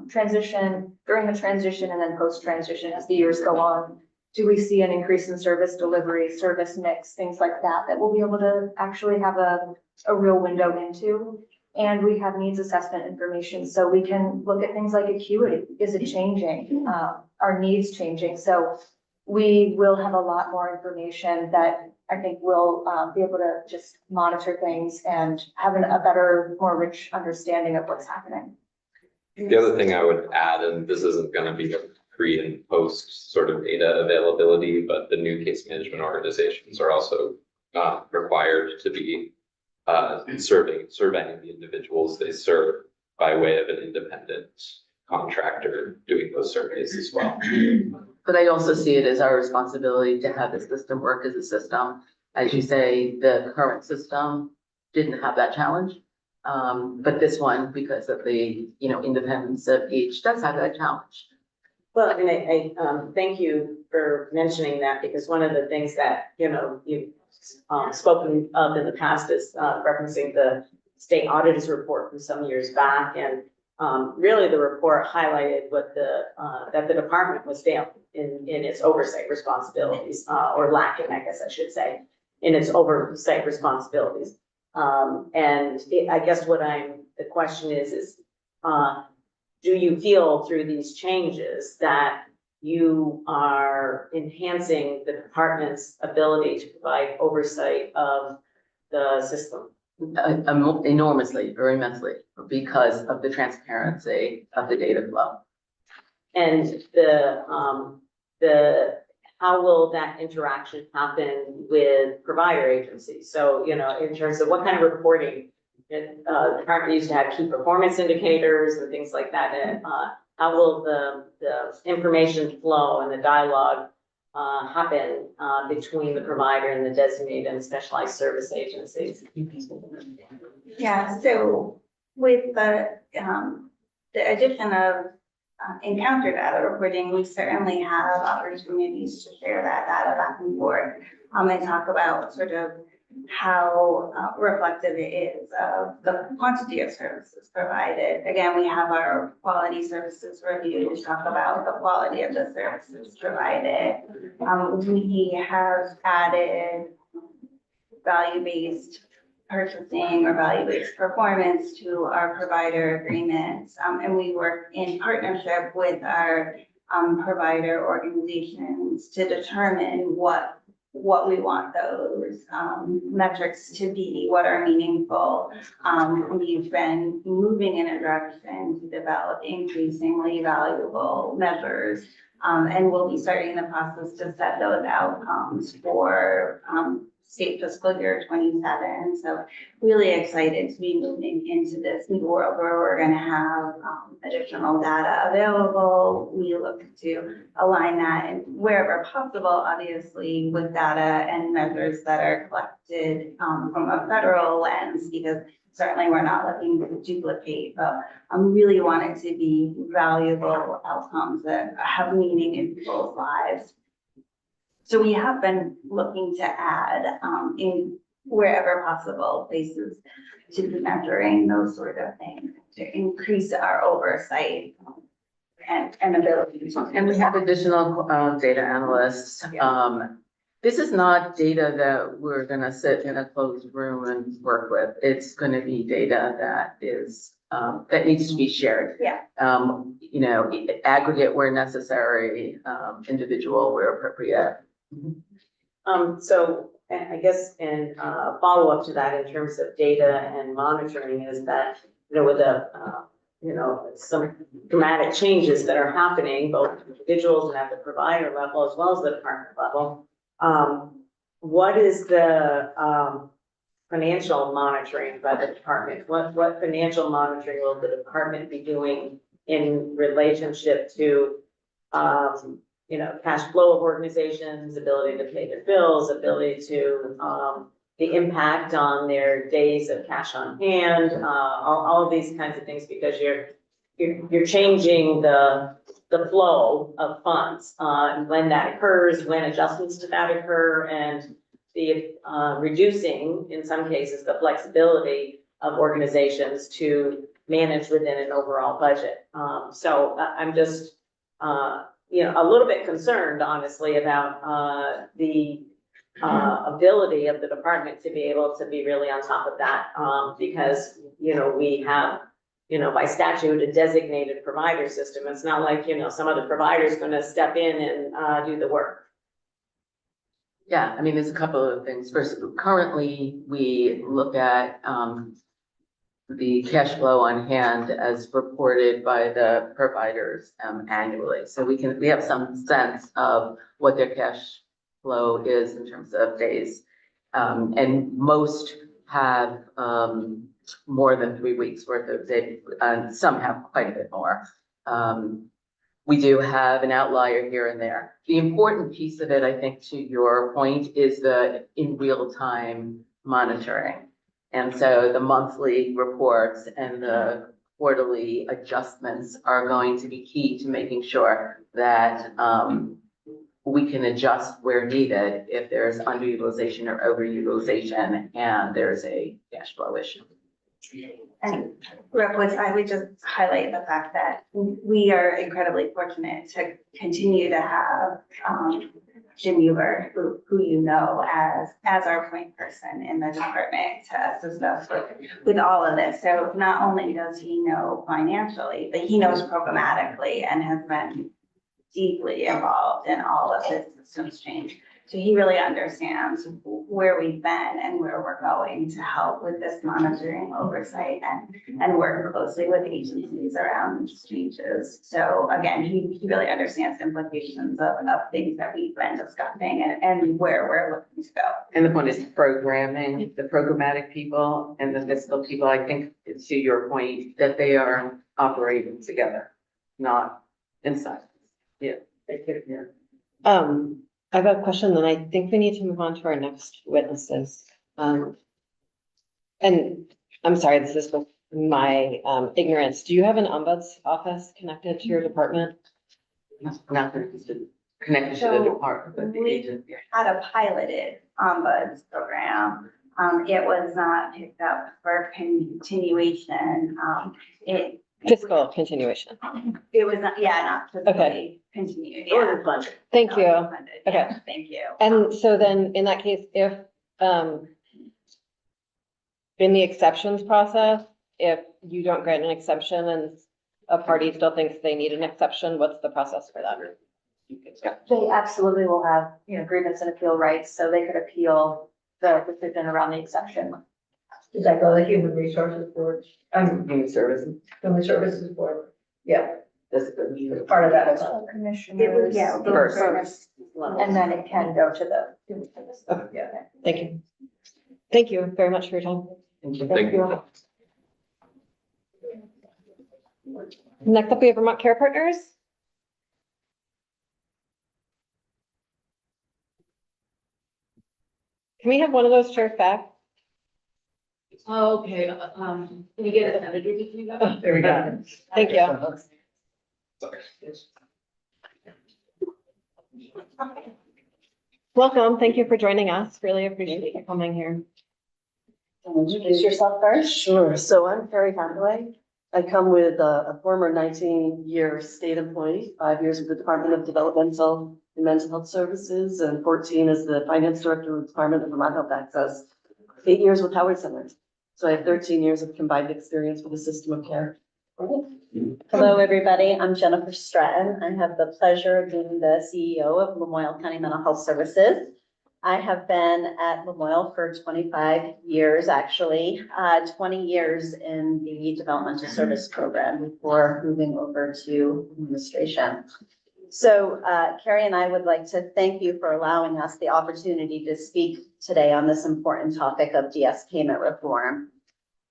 transition, during the transition, and then post-transition as the years go on. Do we see an increase in service delivery, service mix, things like that, that we'll be able to actually have a real window into? And we have needs assessment information, so we can look at things like acuity. Is it changing? Are needs changing? So we will have a lot more information that I think will be able to just monitor things and have a better, more rich understanding of what's happening. The other thing I would add, and this isn't gonna be a pre and post sort of data availability, but the new case management organizations are also required to be surveying the individuals they serve by way of an independent contractor doing those surveys as well. But I also see it as our responsibility to have the system work as a system. As you say, the current system didn't have that challenge. But this one, because of the, independence of each, does have that challenge. Well, I mean, I thank you for mentioning that, because one of the things that, you've spoken of in the past is referencing the state auditor's report from some years back. And really the report highlighted what that the department was failing in its oversight responsibilities, or lacking, I guess I should say, in its oversight responsibilities. I guess the question is, do you feel through these changes that you are enhancing the department's ability to provide oversight of the system? Enormously or immensely, because of the transparency of the data flow. And how will that interaction happen with provider agencies? So, in terms of what kind of reporting, the department used to have key performance indicators and things like that. And how will the information flow and the dialogue happen between the provider and the designated and specialized service agencies? Yeah, so with the addition of encounter data reporting, we certainly have opportunities to share that data back and forth and talk about sort of how reflective it is of the quantity of services provided. Again, we have our quality services review to talk about the quality of the services provided. We have added value-based purchasing or value-based performance to our provider agreements. And we work in partnership with our provider organizations to determine what what we want those metrics to be, what are meaningful. We've been moving in a direction to develop increasingly valuable measures. And we'll be starting the process to set those outcomes for state fiscal year 27. So really excited to be moving into this new world where we're going to have additional data available. We look to align that and wherever possible, obviously, with data and measures that are collected from a federal lens, because certainly we're not looking to duplicate, but I really want it to be valuable outcomes that have meaning in people's lives. So we have been looking to add in wherever possible places to be measuring those sort of things to increase our oversight and ability. And we have additional data analysts. This is not data that we're gonna sit in a closed room and work with. It's gonna be data that is that needs to be shared. Yeah. You know, aggregate where necessary, individual where appropriate. So I guess in follow-up to that in terms of data and monitoring is that, you know, with the, you know, some dramatic changes that are happening, both individuals and at the provider level, as well as the department level. What is the financial monitoring by the department? What financial monitoring will the department be doing in relationship to, you know, cash flow of organizations, ability to pay their bills, ability to, the impact on their days of cash on hand, all of these kinds of things, because you're changing the flow of funds, when that occurs, when adjustments to that occur, and the reducing, in some cases, the flexibility of organizations to manage within an overall budget. So I'm just, you know, a little bit concerned, honestly, about the ability of the department to be able to be really on top of that, because, you know, we have, you know, by statute, a designated provider system. It's not like, you know, some other provider is going to step in and do the work. Yeah, I mean, there's a couple of things. First, currently, we look at the cash flow on hand as reported by the providers annually. So we have some sense of what their cash flow is in terms of days. And most have more than 3 weeks worth of days, and some have quite a bit more. We do have an outlier here and there. The important piece of it, I think, to your point, is the in real time monitoring. And so the monthly reports and the quarterly adjustments are going to be key to making sure that we can adjust where needed if there's underutilization or overutilization and there's a cash flow issue. And I would just highlight the fact that we are incredibly fortunate to continue to have Jim Huber, who you know as our point person in the department to assist us with all of this. So not only does he know financially, but he knows programmatically and has been deeply involved in all of this systems change. So he really understands where we've been and where we're going to help with this monitoring oversight and work closely with agencies around these changes. So again, he really understands the implications of things that we've been discussing and where we're looking to go. And the point is programming, the programmatic people and the fiscal people, I think it's to your point that they are operating together, not inside. Yeah. I have a question, then I think we need to move on to our next witnesses. And I'm sorry, this is with my ignorance. Do you have an ombuds office connected to your department? Not connected to the department, but the agent. Yeah. Had a piloted ombuds program. It was not picked up for continuation. Fiscal continuation. It was not, not fiscally continued. Or the budget. Thank you. Funded, Okay. yeah, thank you. And so then in that case, if, in the exceptions process, if you don't grant an exception and a party still thinks they need an exception, what's the process for that? They absolutely will have, grievance and appeal rights, so they could appeal the decision around the exception. Is that go to the Human Resources Board? Human services. Human Services Board? Yeah, This is part of that. It would, yeah, it would go to First. service, and then it can go to the. Yeah. Thank you. Thank you very much for your time. Thank you. Next up, we have Vermont Care Partners. Can we have one of those chairs back? Oh, okay, can you get an editor to do that? There we go. Thank you. Welcome. Thank you for joining us. Really appreciate you coming here. Introduce yourself first. Sure. So I'm Carrie Hathaway. I come with a former 19-year state employee, 5 years with the Department of Developmental and Mental Health Services, and 14 as the finance director with the Department of Vermont Health Access. 8 years with Howard Center. So I have 13 years of combined experience with the system of care. Hello, everybody. I'm Jennifer Stratton. I have the pleasure of being the CEO of Lamoille County Mental Health Services. I have been at Lamoille for 25 years, actually, 20 years in the developmental service program before moving over to administration. So Carrie and I would like to thank you for allowing us the opportunity to speak today on this important topic of DS payment reform.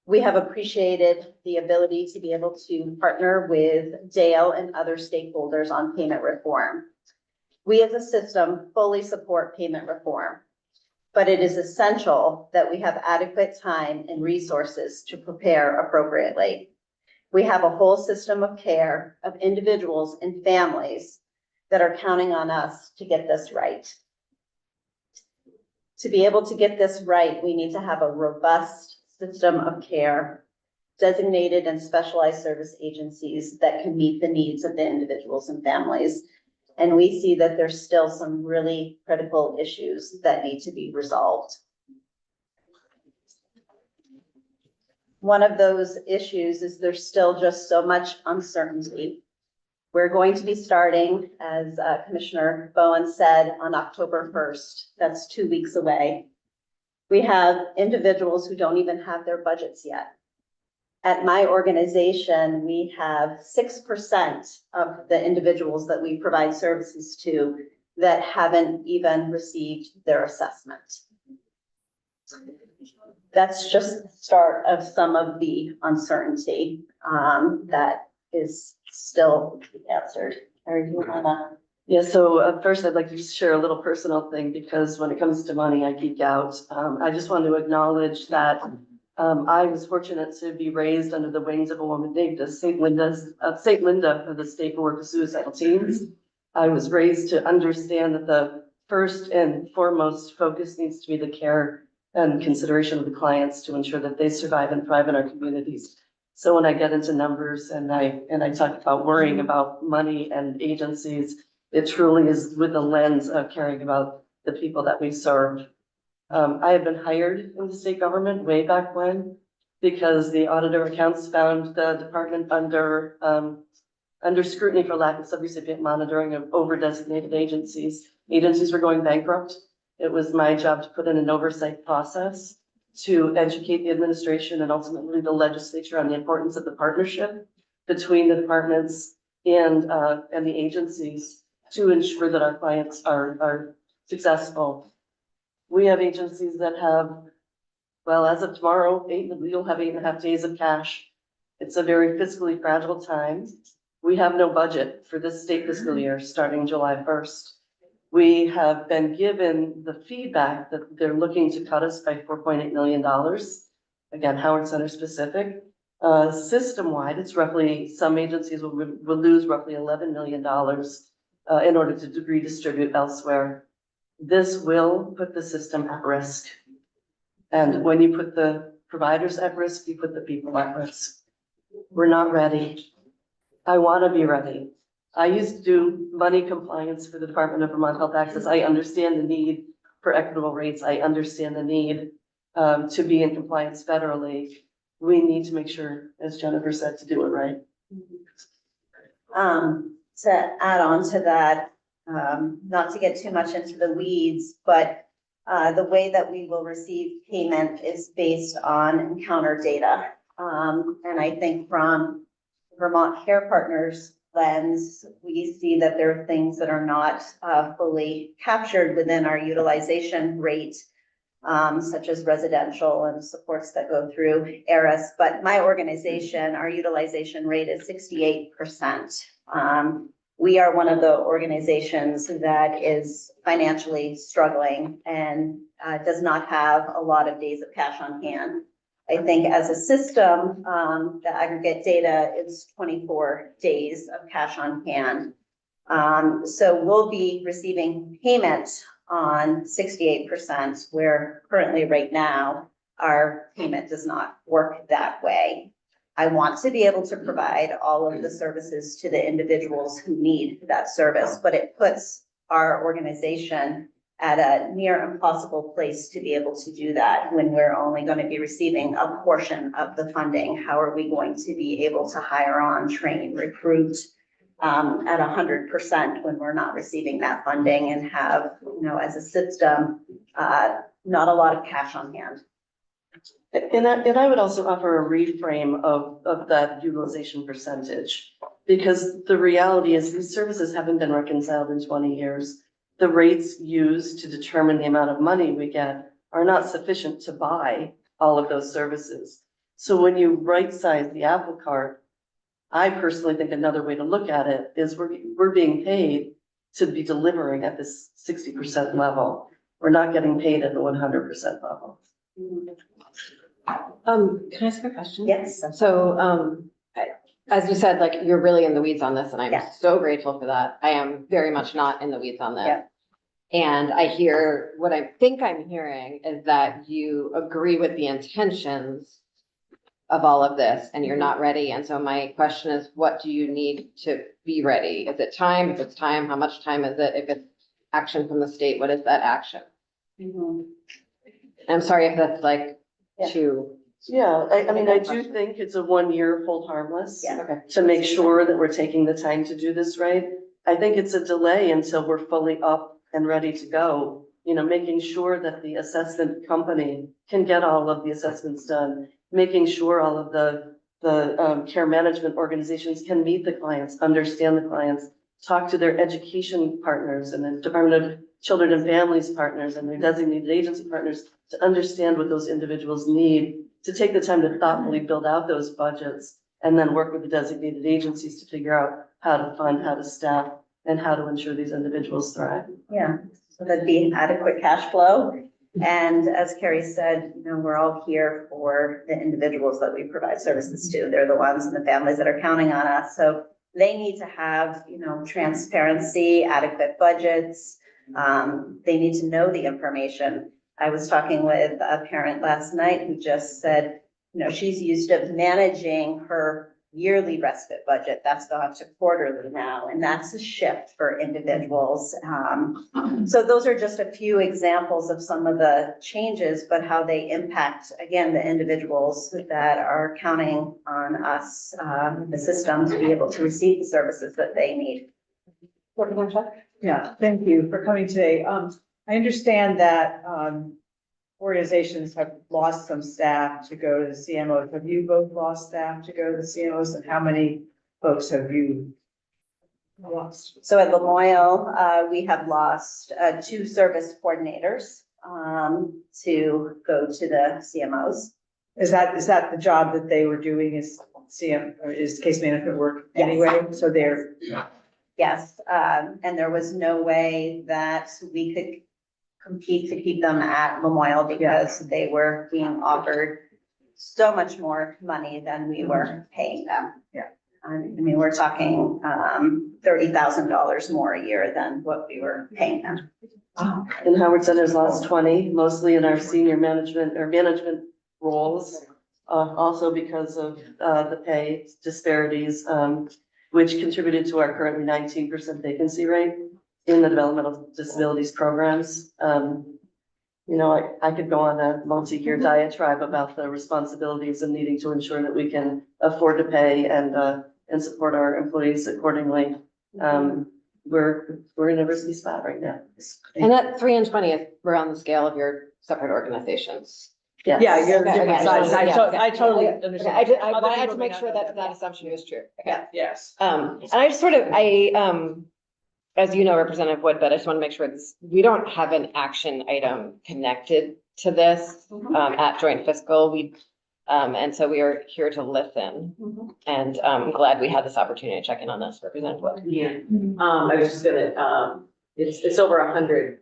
We have appreciated the ability to be able to partner with Dale and other stakeholders on payment reform. We as a system fully support payment reform, but it is essential that we have adequate time and resources to prepare appropriately. We have a whole system of care of individuals and families that are counting on us to get this right. To be able to get this right, we need to have a robust system of care, designated and specialized service agencies that can meet the needs of the individuals and families. And we see that there's still some really critical issues that need to be resolved. One of those issues is there's still just so much uncertainty. We're going to be starting, as Commissioner Bowen said, on October 1st. That's 2 weeks away. We have individuals who don't even have their budgets yet. At my organization, we have 6% of the individuals that we provide services to that haven't even received their assessment. That's just the start of some of the uncertainty that is still to be answered. Carrie, do you wanna? Yeah, so first I'd like to just share a little personal thing because when it comes to money, I geek out. I just want to acknowledge that I was fortunate to be raised under the wings of a woman named St. Linda of the State Board for Suicidal Teens. I was raised to understand that the first and foremost focus needs to be the care and consideration of the clients to ensure that they survive and thrive in our communities. So when I get into numbers and I talk about worrying about money and agencies, it truly is with the lens of caring about the people that we serve. I have been hired in the state government way back when because the auditor accounts found the department under scrutiny for lack of subrecipient monitoring of over-designated agencies. Agencies were going bankrupt. It was my job to put in an oversight process to educate the administration and ultimately the legislature on the importance of the partnership between the departments and the agencies to ensure that our clients are successful. We have agencies that have, well, as of tomorrow, we'll have 8.5 days of cash. It's a very fiscally fragile time. We have no budget for this state fiscal year starting July 1st. We have been given the feedback that they're looking to cut us by $4.8 million. Again, Howard Center specific. System-wide, it's roughly, some agencies will lose roughly $11 million in order to redistribute elsewhere. This will put the system at risk. And when you put the providers at risk, you put the people at risk. We're not ready. I want to be ready. I used to do money compliance for the Department of Vermont Health Access. I understand the need for equitable rates. I understand the need to be in compliance federally. We need to make sure, as Jennifer said, to do it right. To add on to that, not to get too much into the weeds, but the way that we will receive payment is based on encounter data. And I think from Vermont Care Partners lens, we see that there are things that are not fully captured within our utilization rate, such as residential and supports that go through ERIS. But my organization, our utilization rate is 68%. We are one of the organizations that is financially struggling and does not have a lot of days of cash on hand. I think as a system, the aggregate data is 24 days of cash on hand. So we'll be receiving payment on 68%, where currently right now, our payment does not work that way. I want to be able to provide all of the services to the individuals who need that service, but it puts our organization at a near impossible place to be able to do that when we're only going to be receiving a portion of the funding. How are we going to be able to hire on, train, recruit at 100% when we're not receiving that funding and have, as a system, not a lot of cash on hand? And I would also offer a reframe of that utilization percentage, because the reality is these services haven't been reconciled in 20 years. The rates used to determine the amount of money we get are not sufficient to buy all of those services. So when you right size the apple cart, I personally think another way to look at it is we're being paid to be delivering at this 60% level. We're not getting paid at the 100% level. Can I ask a question? Yes. So, as you said, like, you're really in the weeds on this, and I'm Yes. so grateful for that. I am very much not in the weeds on this. Yeah. And I hear, what I think I'm hearing is that you agree with the intentions of all of this, and you're not ready. And so my question is, what do you need to be ready? Is it time? If it's time, how much time is it? If it's action from the state, what is that action? I'm sorry if that's like Yeah. too. Yeah, I mean, I do think it's a 1 year hold harmless. Yeah. Okay. To make sure that we're taking the time to do this right. I think it's a delay until we're fully up and ready to go. Making sure that the assessment company can get all of the assessments done, making sure all of the care management organizations can meet the clients, understand the clients, talk to their education partners and the Department of Children and Families partners and their designated agency partners to understand what those individuals need, to take the time to thoughtfully build out those budgets and then work with the designated agencies to figure out how to fund, how to staff, and how to ensure these individuals thrive. Yeah, so that'd be adequate cash flow. And as Carrie said, we're all here for the individuals that we provide services to. They're the ones and the families that are counting on us. So they need to have, transparency, adequate budgets. They need to know the information. I was talking with a parent last night who just said, she's used to managing her yearly respite budget. That's gone to quarterly now, and that's a shift for individuals. So those are just a few examples of some of the changes, but how they impact, again, the individuals that are counting on us, the system, to be able to receive the services that they need. Yeah, thank you for coming today. I understand that organizations have lost some staff to go to the CMOs. Have you both lost staff to go to the CMOs, and how many folks have you lost? So at Lamoille, we have lost 2 service coordinators to go to the CMOs. Is that the job that they were doing is case management work anyway? So they're. Yes, and there was no way that we could compete to keep them at Lamoille because they were being offered so much more money than we were paying them. Yeah. I mean, we're talking $30,000 more a year than what we were paying them. And Howard Center's lost 20, mostly in our senior management or management roles. Also because of the pay disparities, which contributed to our currently 19% vacancy rate in the developmental disabilities programs. I could go on a multi-year diatribe about the responsibilities and needing to ensure that we can afford to pay and support our employees accordingly. we're in a risky spot right now. And that 3 and 20 is around the scale of your separate organizations. Yes. Yeah, you're Okay, different okay, sizes. okay. I totally Okay, understand. I Other had people to may make not sure know that that assumption was true. Okay. Yeah, yes. And I just sort of, as you know, Representative Wood, but I just want to make sure this, we don't have an action item connected to this, at joint fiscal. And so we are here to listen. And I'm glad we had this opportunity to check in on this, Representative Wood. Yeah, I was just gonna, it's over 100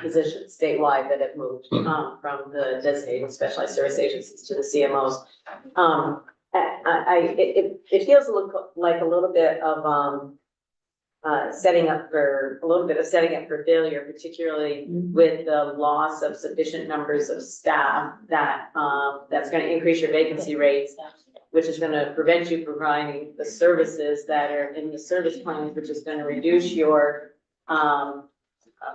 positions statewide that have moved, from the designated specialized service agencies to the CMOs. It feels like a little bit of, setting up for failure, particularly with the loss of sufficient numbers of staff that, that's gonna increase your vacancy rates, which is gonna prevent you from providing the services that are in the service plans, which is gonna reduce your,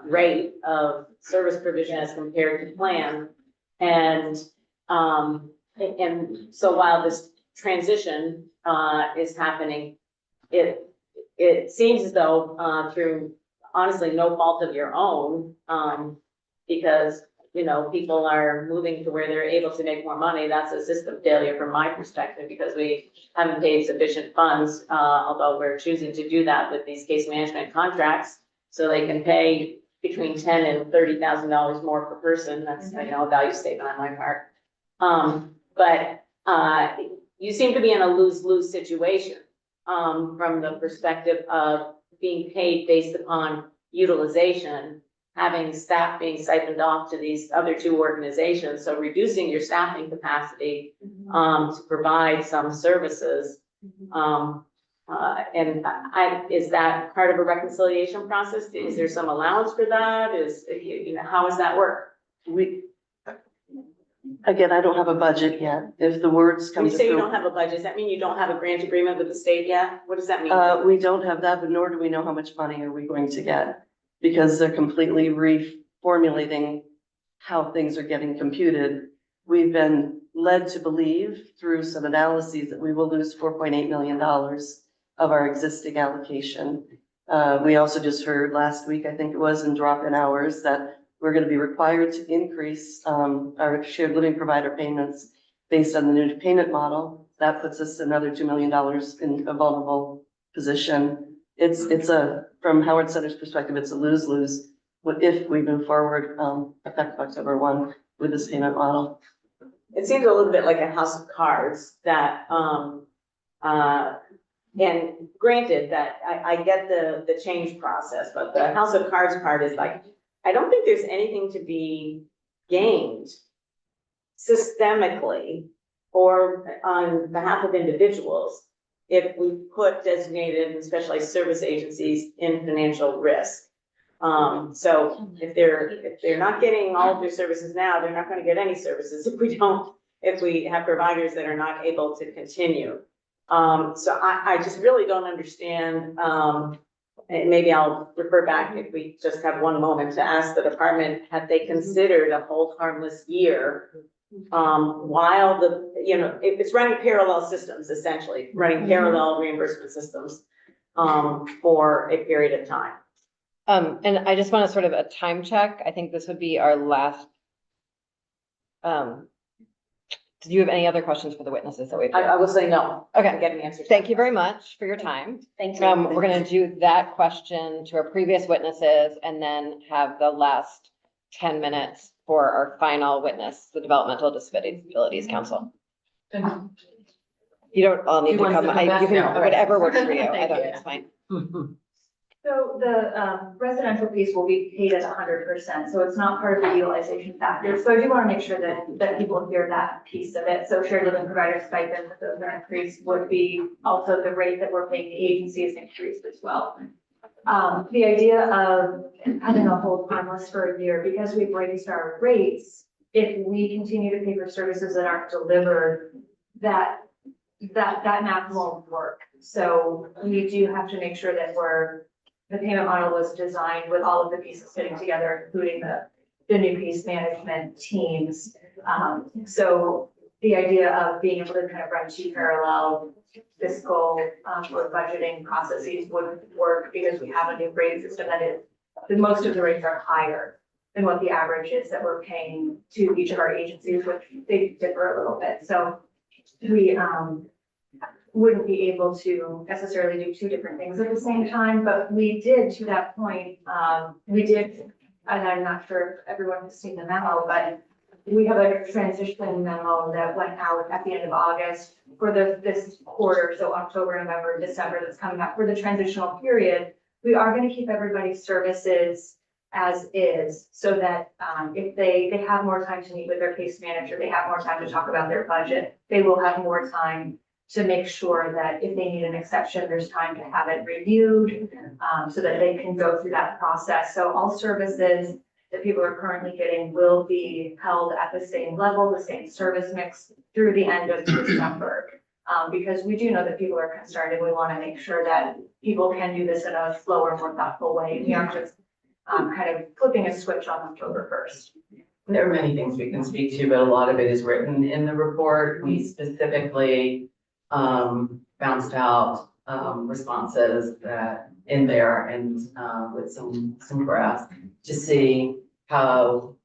rate of service provision as compared to plan. And so while this transition, is happening, it seems as though, through honestly no fault of your own, because, you know, people are moving to where they're able to make more money. That's a system failure from my perspective, because we haven't paid sufficient funds, although we're choosing to do that with these case management contracts, so they can pay between $10,000 and $30,000 more per person. That's, you know, a value statement on my part. But you seem to be in a lose-lose situation, from the perspective of being paid based upon utilization, having staff being siphoned off to these other two organizations, so reducing your staffing capacity, to provide some services. Is that part of a reconciliation process? Is there some allowance for that? How does that work? Again, I don't have a budget yet. If the words come When you say you to don't have a budget, does that mean you don't have a grant agreement with the state yet? What does that mean? we don't have that, but nor do we know how much money are we going to get, because they're completely reformulating how things are getting computed. We've been led to believe through some analyses that we will lose $4.8 million of our existing allocation. We also just heard last week, I think it was, in drop-in hours, that we're going to be required to increase our shared living provider payments based on the new payment model. That puts us another $2 million in a vulnerable position. It's from Howard Center's perspective, it's a lose-lose if we move forward, effective October 1 with this payment model. It seems a little bit like a house of cards that, and granted that I get the change process, but the house of cards part is like, I don't think there's anything to be gained systemically or on behalf of individuals if we put designated and specialized service agencies in financial risk. So if they're not getting all of their services now, they're not going to get any services if we have providers that are not able to continue. So I just really don't understand, and maybe I'll refer back if we just have one moment to ask the department, have they considered a hold harmless year? While it's running parallel systems, essentially, running parallel reimbursement systems, for a period of time. And I just want to sort of a time check. I think this would be our last. Do you have any other questions for the witnesses that we've? I will say no. Okay. I'm getting answers. Thank you very much for your time. Thank you. We're going to do that question to our previous witnesses and then have the last 10 minutes for our final witness, the Developmental Disabilities Council. You don't all need to come. You can, whatever works for you. I don't, it's fine. So the residential piece will be paid at 100%, so it's not part of the utilization factor. So I do want to make sure that people hear that piece of it. So shared living provider stipend, if those are increased, would be also the rate that we're paying the agencies increased as well. The idea of having a hold harmless for a year, because we've raised our rates, if we continue to pay for services that aren't delivered, that math won't work. So we do have to make sure that the payment model was designed with all of the pieces fitting together, including the new case management teams. So the idea of being able to kind of run two parallel fiscal, or budgeting processes wouldn't work because we have a new grade system that most of the rates are higher than what the average is that we're paying to each of our agencies, which they differ a little bit. So we, wouldn't be able to necessarily do two different things at the same time, but we did, to that point, we did, and I'm not sure if everyone has seen the memo, but we have a transition memo that went out at the end of August for this quarter, so October, November, December, that's coming up for the transitional period. We are going to keep everybody's services as is, so that if they have more time to meet with their case manager, they have more time to talk about their budget, they will have more time to make sure that if they need an exception, there's time to have it reviewed, so that they can go through that process. So all services that people are currently getting will be held at the same level, the same service mix through the end of December. Because we do know that people are concerned, and we want to make sure that people can do this in a slower, more thoughtful way. We aren't just kind of flipping a switch on October 1st. There are many things we can speak to, but a lot of it is written in the report. We specifically bounced out responses that in there and with some graphs to see how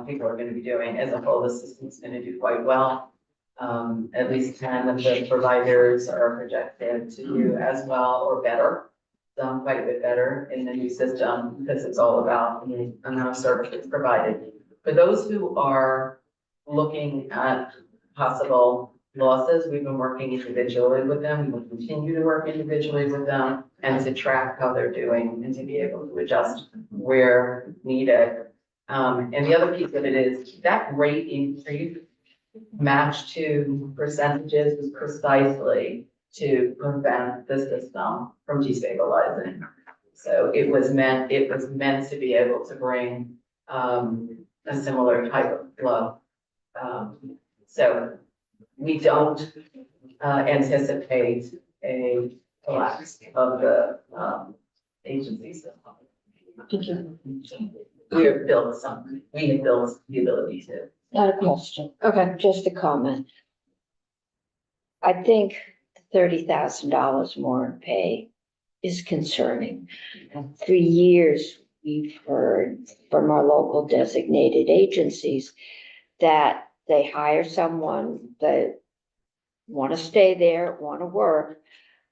people are going to be doing. As a whole, the system's going to do quite well. At least 10 of the providers are projected to do as well or better, some quite a bit better in the new system, because it's all about the amount of services provided. For those who are looking at possible losses, we've been working individually with them. We will continue to work individually with them and to track how they're doing and to be able to adjust where needed. And the other piece of it is that rate increase matched to percentages was precisely to prevent the system from destabilizing. So it was meant to be able to bring a similar type of flow. So we don't anticipate a collapse of the agency system. We have built the ability to. Not a question, Okay. just a comment. I think $30,000 more in pay is concerning. For years, we've heard from our local designated agencies that they hire someone that want to stay there, want to work,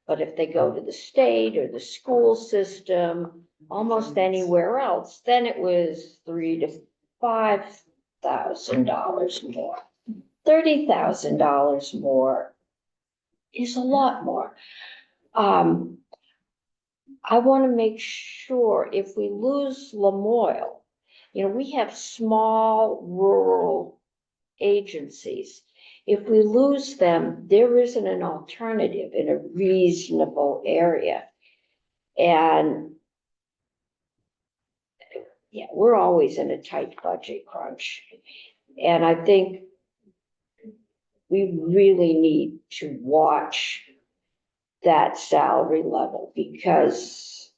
but if they go to the state or the school system, almost anywhere else, then it was $3,000 to $5,000 more. $30,000 more is a lot more. I want to make sure if we lose Lamoille, we have small rural agencies. If we lose them, there isn't an alternative in a reasonable area. And yeah, we're always in a tight budget crunch. And I think we really need to watch that salary level, because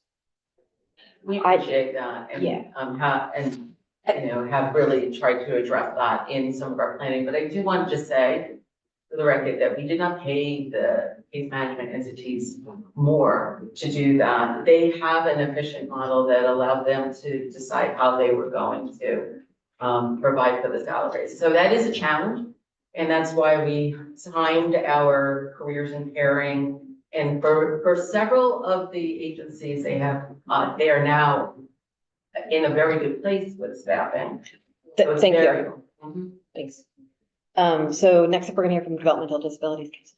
We appreciate that and, have really tried to address that in some of our planning. But I do want to just say for the record that we did not pay the case management entities more to do that. They have an efficient model that allowed them to decide how they were going to provide for the salaries. So that is a challenge. And that's why we signed our careers in caring. And for several of the agencies, they are now in a very good place with staffing. So it's Thank very- you. Thanks. So next up, we're gonna hear from Developmental Disabilities Council.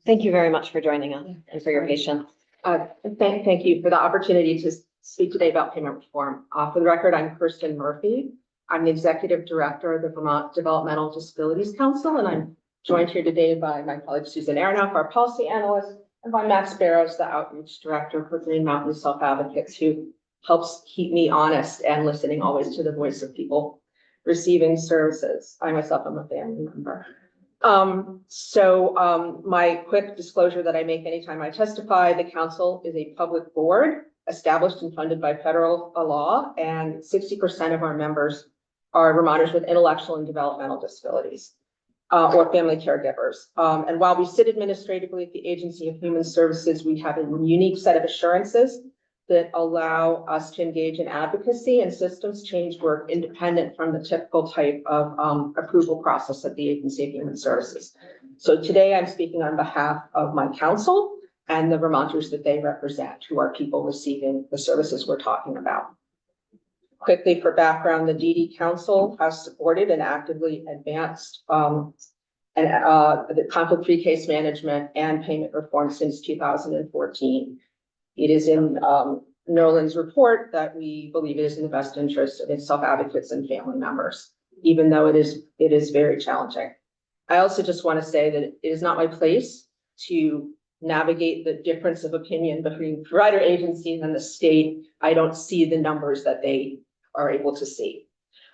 Thank you very much for joining us and for your patience. Thank you for the opportunity to speak today about payment reform. For the record, I'm Kirsten Murphy. I'm the Executive Director of the Vermont Developmental Disabilities Council, and I'm joined here today by my colleague Susan Aronoff, our policy analyst, and by Max Barrows, the Outreach Director for Green Mountain Self Advocates, who helps keep me honest and listening always to the voice of people receiving services. I myself am a family member. My quick disclosure that I make anytime I testify: the council is a public board established and funded by federal law, and 60% of our members are Vermonters with intellectual and developmental disabilities, or family caregivers. And while we sit administratively at the Agency of Human Services, we have a unique set of assurances that allow us to engage in advocacy and systems change work independent from the typical type of approval process at the Agency of Human Services. So today I'm speaking on behalf of my council and the Vermonters that they represent, who are people receiving the services we're talking about. Quickly for background, the DD Council has supported and actively advanced the conflict-free case management and payment reform since 2014. It is in Nolan's report that we believe it is in the best interest of its self-advocates and family members, even though it is very challenging. I also just want to say that it is not my place to navigate the difference of opinion between provider agencies and the state. I don't see the numbers that they are able to see.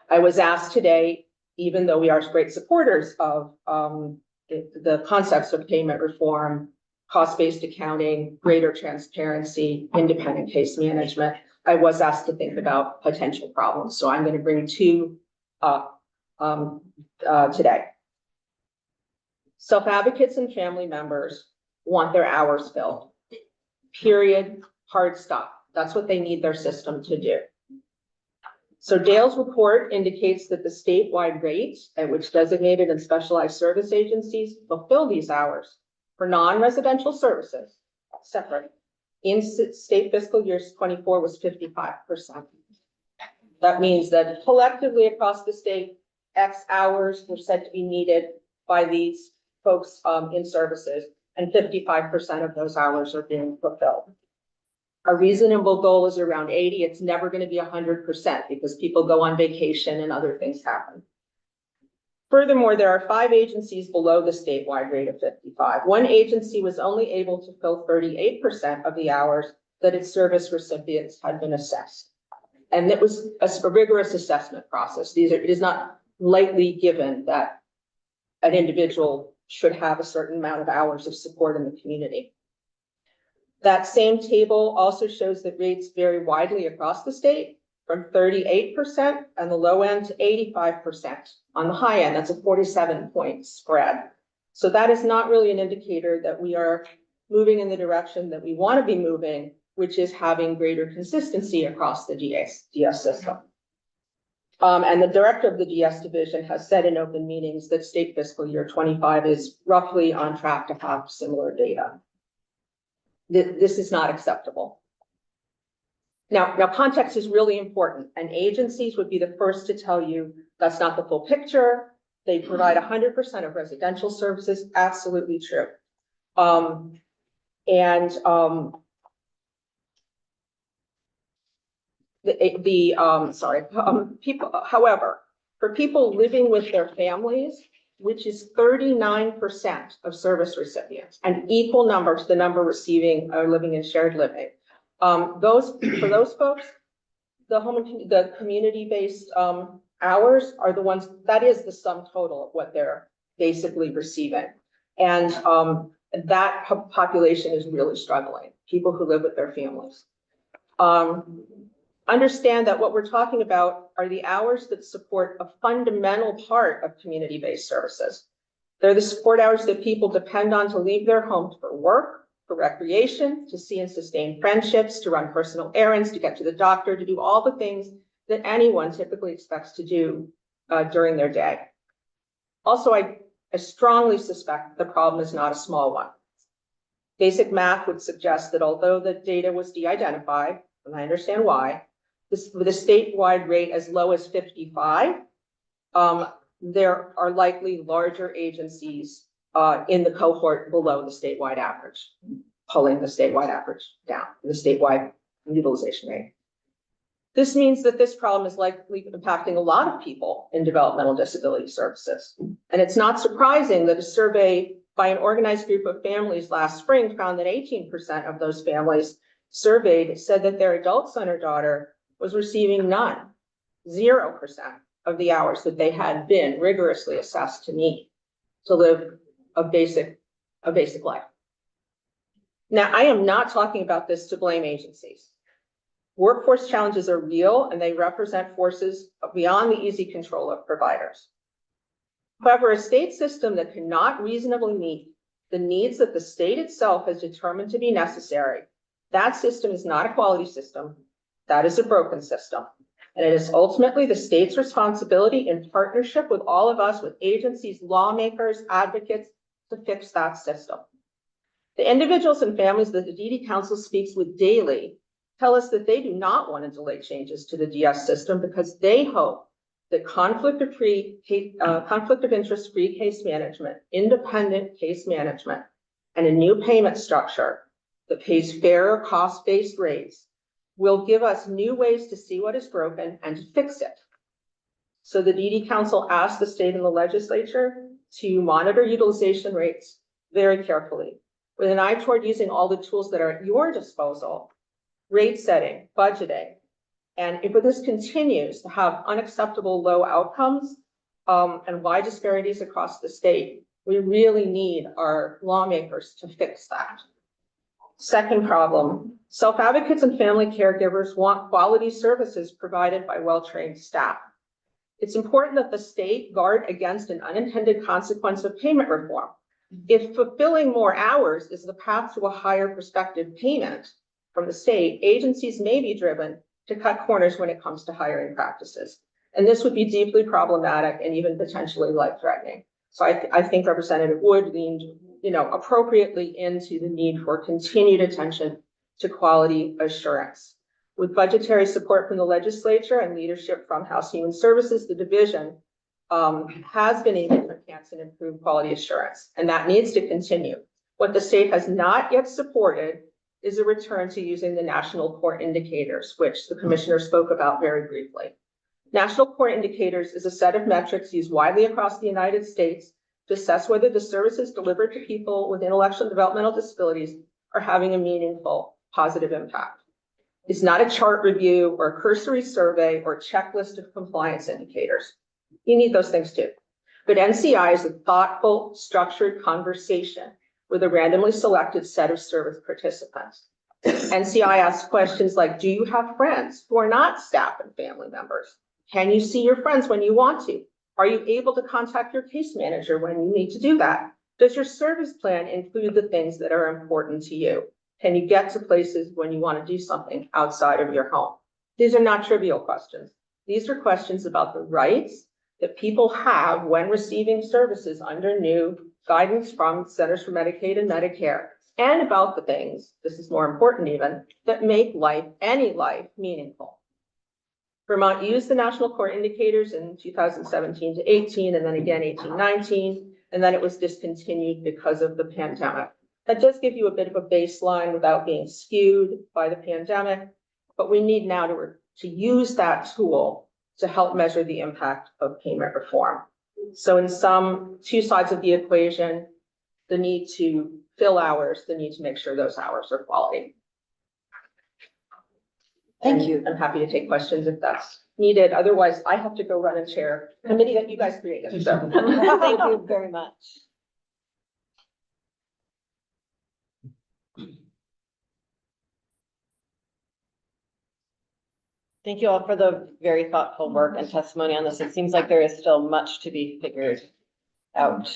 I was asked today, even though we are great supporters of the concepts of payment reform, cost-based accounting, greater transparency, independent case management, I was asked to think about potential problems. So I'm going to bring two up today. Self-advocates and family members want their hours filled. Period. Hard stop. That's what they need their system to do. So Dale's report indicates that the statewide rates at which designated and specialized service agencies fulfill these hours for non-residential services, separate, in state fiscal year 24 was 55%. That means that collectively across the state, X hours were said to be needed by these folks in services, and 55% of those hours are being fulfilled. A reasonable goal is around 80. It's never going to be 100% because people go on vacation and other things happen. Furthermore, there are 5 agencies below the statewide rate of 55. One agency was only able to fill 38% of the hours that its service recipients had been assessed. And it was a rigorous assessment process. It is not lightly given that an individual should have a certain amount of hours of support in the community. That same table also shows that rates vary widely across the state, from 38% on the low end to 85% on the high end. That's a 47-point spread. So that is not really an indicator that we are moving in the direction that we want to be moving, which is having greater consistency across the DS system. And the director of the DS division has said in open meetings that state fiscal year 25 is roughly on track to have similar data. This is not acceptable. Now context is really important, and agencies would be the first to tell you that's not the full picture. They provide 100% of residential services, absolutely true. People, however, for people living with their families, which is 39% of service recipients, an equal number to the number receiving or living in shared living. For those folks, the community-based hours are the ones, that is the sum total of what they're basically receiving. And that population is really struggling, people who live with their families. Understand that what we're talking about are the hours that support a fundamental part of community-based services. They're the support hours that people depend on to leave their homes for work, for recreation, to see and sustain friendships, to run personal errands, to get to the doctor, to do all the things that anyone typically expects to do during their day. Also, I strongly suspect the problem is not a small one. Basic math would suggest that although the data was de-identified, and I understand why, with a statewide rate as low as 55, there are likely larger agencies in the cohort below the statewide average, pulling the statewide average down, the statewide utilization rate. This means that this problem is likely impacting a lot of people in developmental disability services. And it's not surprising that a survey by an organized group of families last spring found that 18% of those families surveyed said that their adult son or daughter was receiving none, 0% of the hours that they had been rigorously assessed to need to live a basic life. Now, I am not talking about this to blame agencies. Workforce challenges are real and they represent forces beyond the easy control of providers. However, a state system that cannot reasonably meet the needs that the state itself has determined to be necessary, that system is not a quality system. That is a broken system. And it is ultimately the state's responsibility in partnership with all of us, with agencies, lawmakers, advocates, to fix that system. The individuals and families that the DD Council speaks with daily tell us that they do not want to delay changes to the DS system because they hope that conflict of interest free case management, independent case management, and a new payment structure that pays fair cost-based rates will give us new ways to see what is broken and to fix it. So the DD Council asked the state and the legislature to monitor utilization rates very carefully, with an eye toward using all the tools that are at your disposal, rate setting, budgeting. And if this continues to have unacceptable low outcomes and wide disparities across the state, we really need our lawmakers to fix that. Second problem, self-advocates and family caregivers want quality services provided by well-trained staff. It's important that the state guard against an unintended consequence of payment reform. If fulfilling more hours is the path to a higher prospective payment from the state, agencies may be driven to cut corners when it comes to hiring practices. And this would be deeply problematic and even potentially life-threatening. So I think Representative Wood leaned, appropriately into the need for continued attention to quality assurance. With budgetary support from the legislature and leadership from House Human Services, the division has been able to enhance and improve quality assurance, and that needs to continue. What the state has not yet supported is a return to using the national core indicators, which the commissioner spoke about very briefly. National core indicators is a set of metrics used widely across the United States to assess whether the services delivered to people with intellectual and developmental disabilities are having a meaningful, positive impact. It's not a chart review or a cursory survey or checklist of compliance indicators. You need those things too. But NCI is a thoughtful, structured conversation with a randomly selected set of service participants. NCI asks questions like, do you have friends who are not staff and family members? Can you see your friends when you want to? Are you able to contact your case manager when you need to do that? Does your service plan include the things that are important to you? Can you get to places when you want to do something outside of your home? These are not trivial questions. These are questions about the rights that people have when receiving services under new guidance from Centers for Medicaid and Medicare, and about the things, this is more important even, that make life, any life, meaningful. Vermont used the national core indicators in 2017 to 18, and then again 18-19, and then it was discontinued because of the pandemic. That does give you a bit of a baseline without being skewed by the pandemic, but we need now to use that tool to help measure the impact of payment reform. So in some two sides of the equation, the need to fill hours, the need to make sure those hours are quality. Thank you. I'm happy to take questions if that's needed. Otherwise, I have to go run and chair a committee that you guys created. So. Thank you very much. Thank you all for the very thoughtful work and testimony on this. It seems like there is still much to be figured out.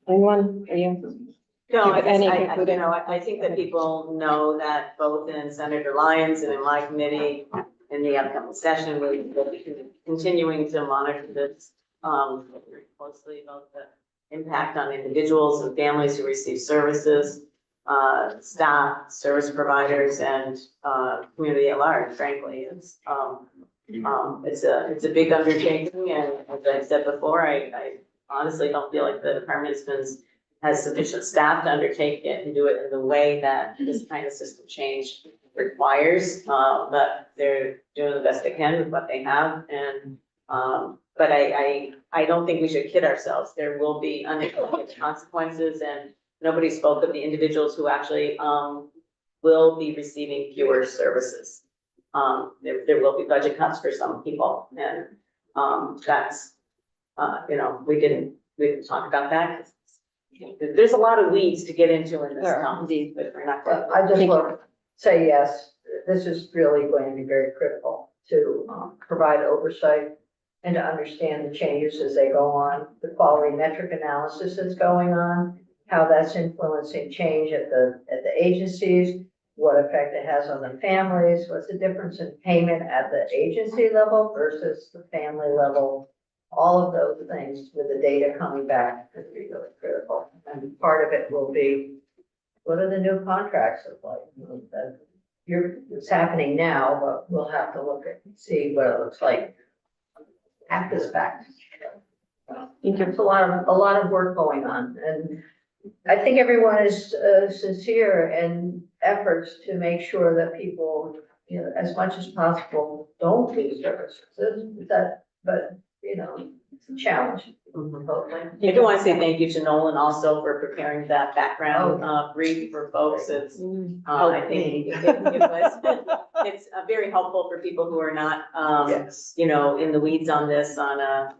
Anyone, are you? No, I I think that people know that both in Senator Lyons and in my committee in the upcoming session, we'll be continuing to monitor this very closely about the impact on individuals and families who receive services, staff, service providers, and community at large. Frankly, it's a big undertaking, and as I said before, I honestly don't feel like the department has sufficient staff to undertake it and do it in the way that this kind of system change requires. But they're doing the best they can with what they have, and but I don't think we should kid ourselves. There will be unintended consequences, and nobody spoke of the individuals who actually will be receiving fewer services. There will be budget cuts for some people, and that's we didn't talk about that. There's a lot of weeds to get into in this. But we're not. I just want say yes, this is really going to be very critical to provide oversight and to understand the changes as they go on, the quality metric analysis that's going on, how that's influencing change at the agencies, what effect it has on the families, what's the difference in payment at the agency level versus the family level. All of those things with the data coming back is really critical. And part of it will be, what are the new contracts look like? It's happening now, but we'll have to look at, see what it looks like after the fact. I think there's a lot of work going on, and I think everyone is sincere in efforts to make sure that people, you know, as much as possible, don't lose services. But you know, it's a challenge. I do want to say thank you to Nolan also for preparing that background brief for folks. It's, I think it's very helpful for people who are not, you know, in the weeds on this on a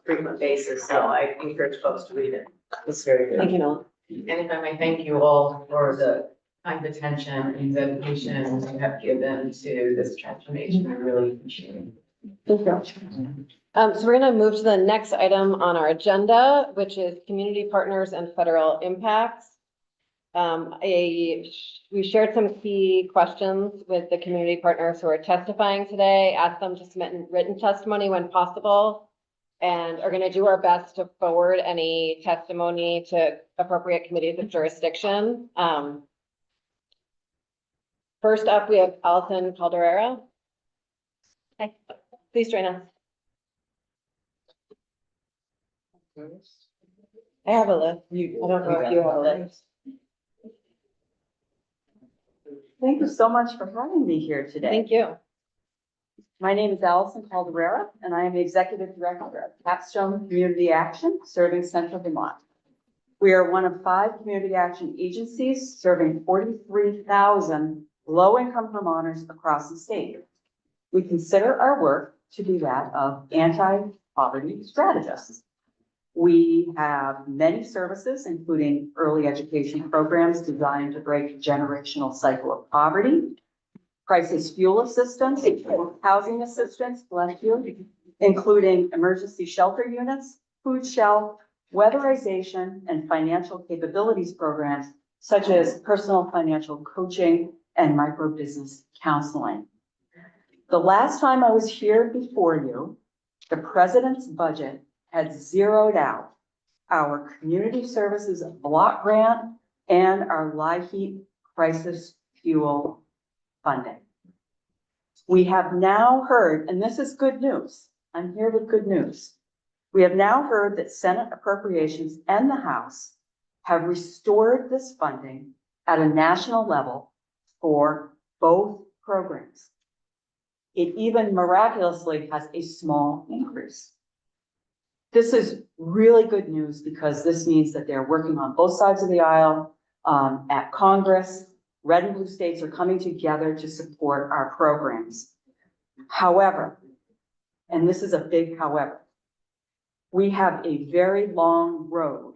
frequent basis. So I encourage folks to read it. It's very good. Thank you, Noel. And if I may thank you all for the kind attention and dedication you have given to this transformation. I really appreciate it. Thank you. So we're going to move to the next item on our agenda, which is community partners and federal impacts. We shared some key questions with the community partners who are testifying today, asked them to submit written testimony when possible, and are going to do our best to forward any testimony to appropriate committees of jurisdiction. First up, we have Allison Calderera. Hi, please join us. I have a list. I don't know if you have a list. Thank you so much for having me here today. Thank you. My name is Allison Calderera, and I am the Executive Director of Capstone Community Action, serving Central Vermont. We are one of 5 community action agencies serving 43,000 low-income Vermonters across the state. We consider our work to be that of anti-poverty strategists. We have many services, including early education programs designed to break the generational cycle of poverty, crisis fuel assistance, housing assistance, bless you, including emergency shelter units, food shelf, weatherization, and financial capabilities programs, such as personal financial coaching and micro-business counseling. The last time I was here before you, the president's budget had zeroed out our community services block grant and our LIHEAP crisis fuel funding. We have now heard, and this is good news, I'm here with good news. We have now heard that Senate Appropriations and the House have restored this funding at a national level for both programs. It even miraculously has a small increase. This is really good news because this means that they're working on both sides of the aisle at Congress. Red and blue states are coming together to support our programs. However, and this is a big however, we have a very long road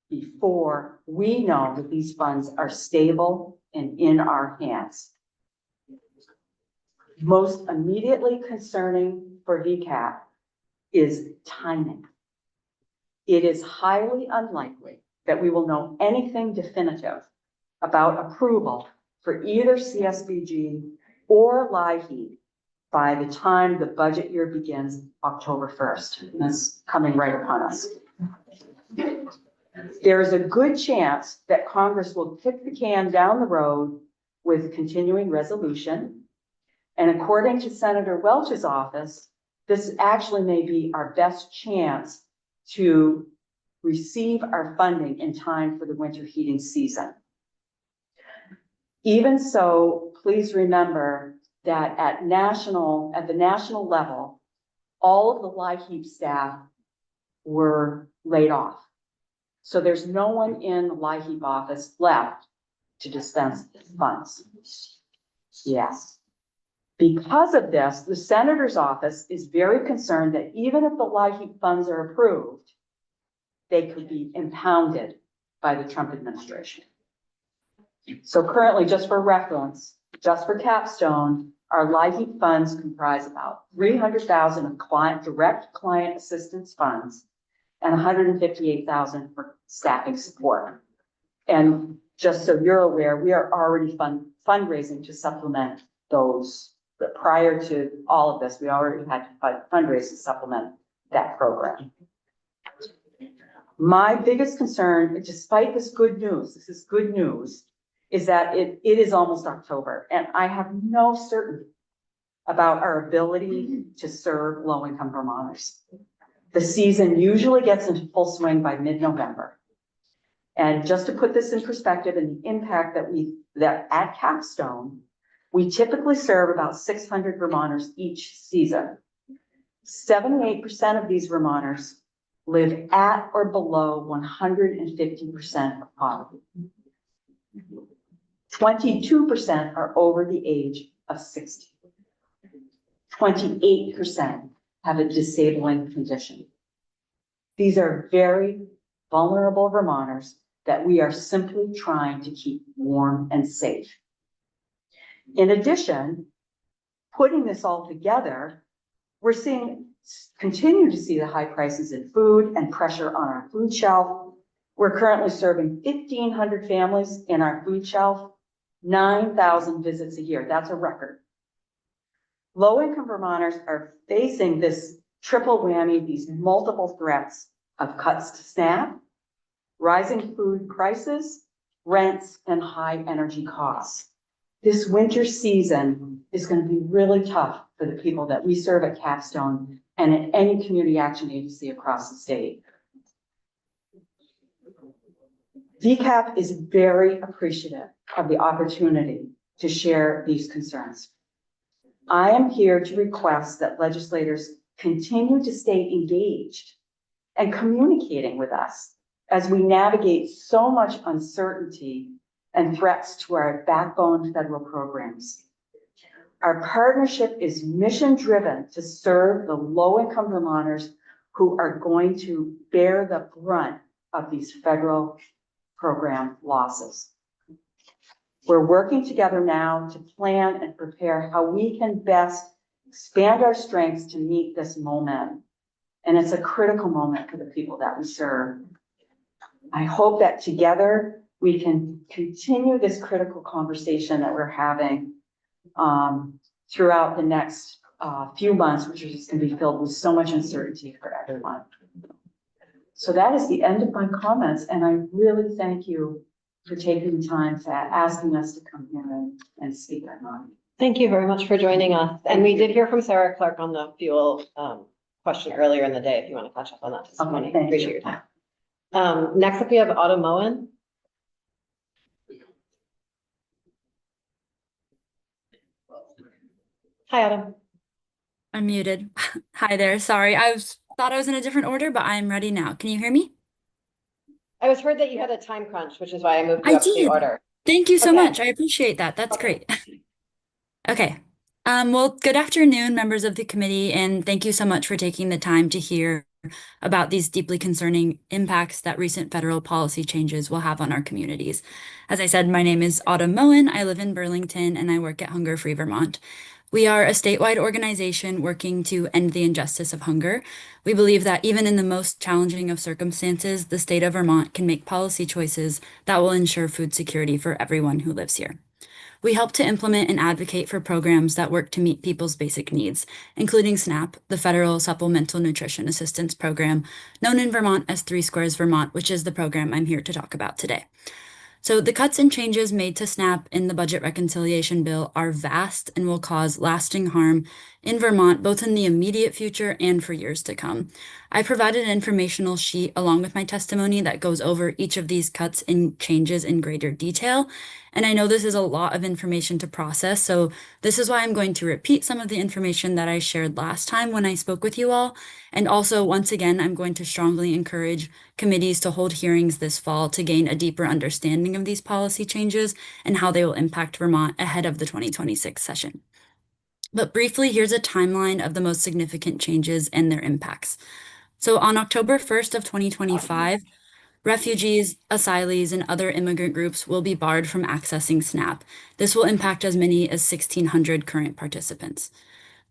before we know that these funds are stable and in our hands. Most immediately concerning for VCAP is timing. It is highly unlikely that we will know anything definitive about approval for either CSBG or LIHEAP by the time the budget year begins October 1st. That's coming right upon us. There is a good chance that Congress will kick the can down the road with continuing resolution. And according to Senator Welch's office, this actually may be our best chance to receive our funding in time for the winter heating season. Even so, please remember that at the national level, all of the LIHEAP staff were laid off. So there's no one in the LIHEAP office left to dispense funds. Yes. Because of this, the senator's office is very concerned that even if the LIHEAP funds are approved, they could be impounded by the Trump administration. So currently, just for reference, just for Capstone, our LIHEAP funds comprise about 300,000 of direct client assistance funds and 158,000 for staffing support. And just so you're aware, we are already fundraising to supplement those. But prior to all of this, we already had to fundraise to supplement that program. My biggest concern, despite this good news, is that it is almost October, and I have no certainty about our ability to serve low-income Vermonters. The season usually gets into full swing by mid-November. And just to put this in perspective and the impact that at Capstone, we typically serve about 600 Vermonters each season. 78% of these Vermonters live at or below 150% of poverty. 22% are over the age of 60. 28% have a disabling condition. These are very vulnerable Vermonters that we are simply trying to keep warm and safe. In addition, putting this all together, we're continue to see the high prices in food and pressure on our food shelf. We're currently serving 1,500 families in our food shelf, 9,000 visits a year. That's a record. Low-income Vermonters are facing this triple whammy, these multiple threats of cuts to SNAP, rising food prices, rents, and high energy costs. This winter season is going to be really tough for the people that we serve at Capstone and at any community action agency across the state. VCAP is very appreciative of the opportunity to share these concerns. I am here to request that legislators continue to stay engaged and communicating with us as we navigate so much uncertainty and threats to our backbone federal programs. Our partnership is mission-driven to serve the low-income Vermonters who are going to bear the brunt of these federal program losses. We're working together now to plan and prepare how we can best expand our strengths to meet this moment. And it's a critical moment for the people that we serve. I hope that together we can continue this critical conversation that we're having throughout the next few months, which is going to be filled with so much uncertainty for everyone. So that is the end of my comments, and I really thank you for taking the time to asking us to come here and speak our mind. Thank you very much for joining us. And we did hear from Sarah Clark on the fuel question earlier in the day, if you want to catch up on that testimony. Okay, thank Appreciate you. your time. Next up, we have Otto Moen. Hi, Otto. I'm muted. Hi there. Sorry, thought I was in a different order, but I'm ready now. Can you hear me? I was heard that you had a time crunch, which is why I moved you I up the did. order. Thank you so Okay. much. I appreciate that. That's great. Okay. Well, good afternoon, members of the committee, and thank you so much for taking the time to hear about these deeply concerning impacts that recent federal policy changes will have on our communities. As I said, my name is Autumn Moen. I live in Burlington and I work at Hunger Free Vermont. We are a statewide organization working to end the injustice of hunger. We believe that even in the most challenging of circumstances, the state of Vermont can make policy choices that will ensure food security for everyone who lives here. We help to implement and advocate for programs that work to meet people's basic needs, including SNAP, the Federal Supplemental Nutrition Assistance Program, known in Vermont as 3 Squares Vermont, which is the program I'm here to talk about today. So the cuts and changes made to SNAP in the budget reconciliation bill are vast and will cause lasting harm in Vermont, both in the immediate future and for years to come. I provided an informational sheet along with my testimony that goes over each of these cuts and changes in greater detail. And I know this is a lot of information to process, so this is why I'm going to repeat some of the information that I shared last time when I spoke with you all. And also, once again, I'm going to strongly encourage committees to hold hearings this fall to gain a deeper understanding of these policy changes and how they will impact Vermont ahead of the 2026 session. But briefly, here's a timeline of the most significant changes and their impacts. So on October 1st of 2025, Refugees, asylees, and other immigrant groups will be barred from accessing SNAP. This will impact as many as 1,600 current participants.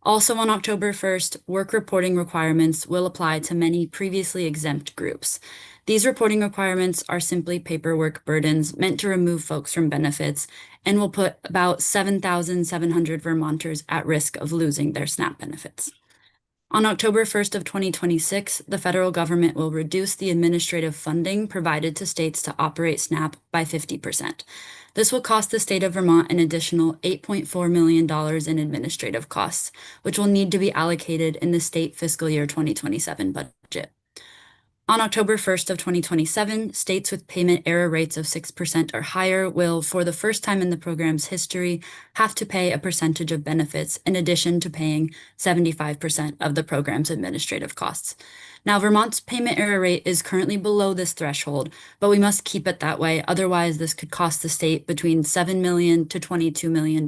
Also on October 1st, work reporting requirements will apply to many previously exempt groups. These reporting requirements are simply paperwork burdens meant to remove folks from benefits and will put about 7,700 Vermonters at risk of losing their SNAP benefits. On October 1st of 2026, the federal government will reduce the administrative funding provided to states to operate SNAP by 50%. This will cost the state of Vermont an additional $8.4 million in administrative costs, which will need to be allocated in the state fiscal year 2027 budget. On October 1st of 2027, states with payment error rates of 6% or higher will, for the first time in the program's history, have to pay a percentage of benefits in addition to paying 75% of the program's administrative costs. Now, Vermont's payment error rate is currently below this threshold, but we must keep it that way. Otherwise, this could cost the state between $7 million to $22 million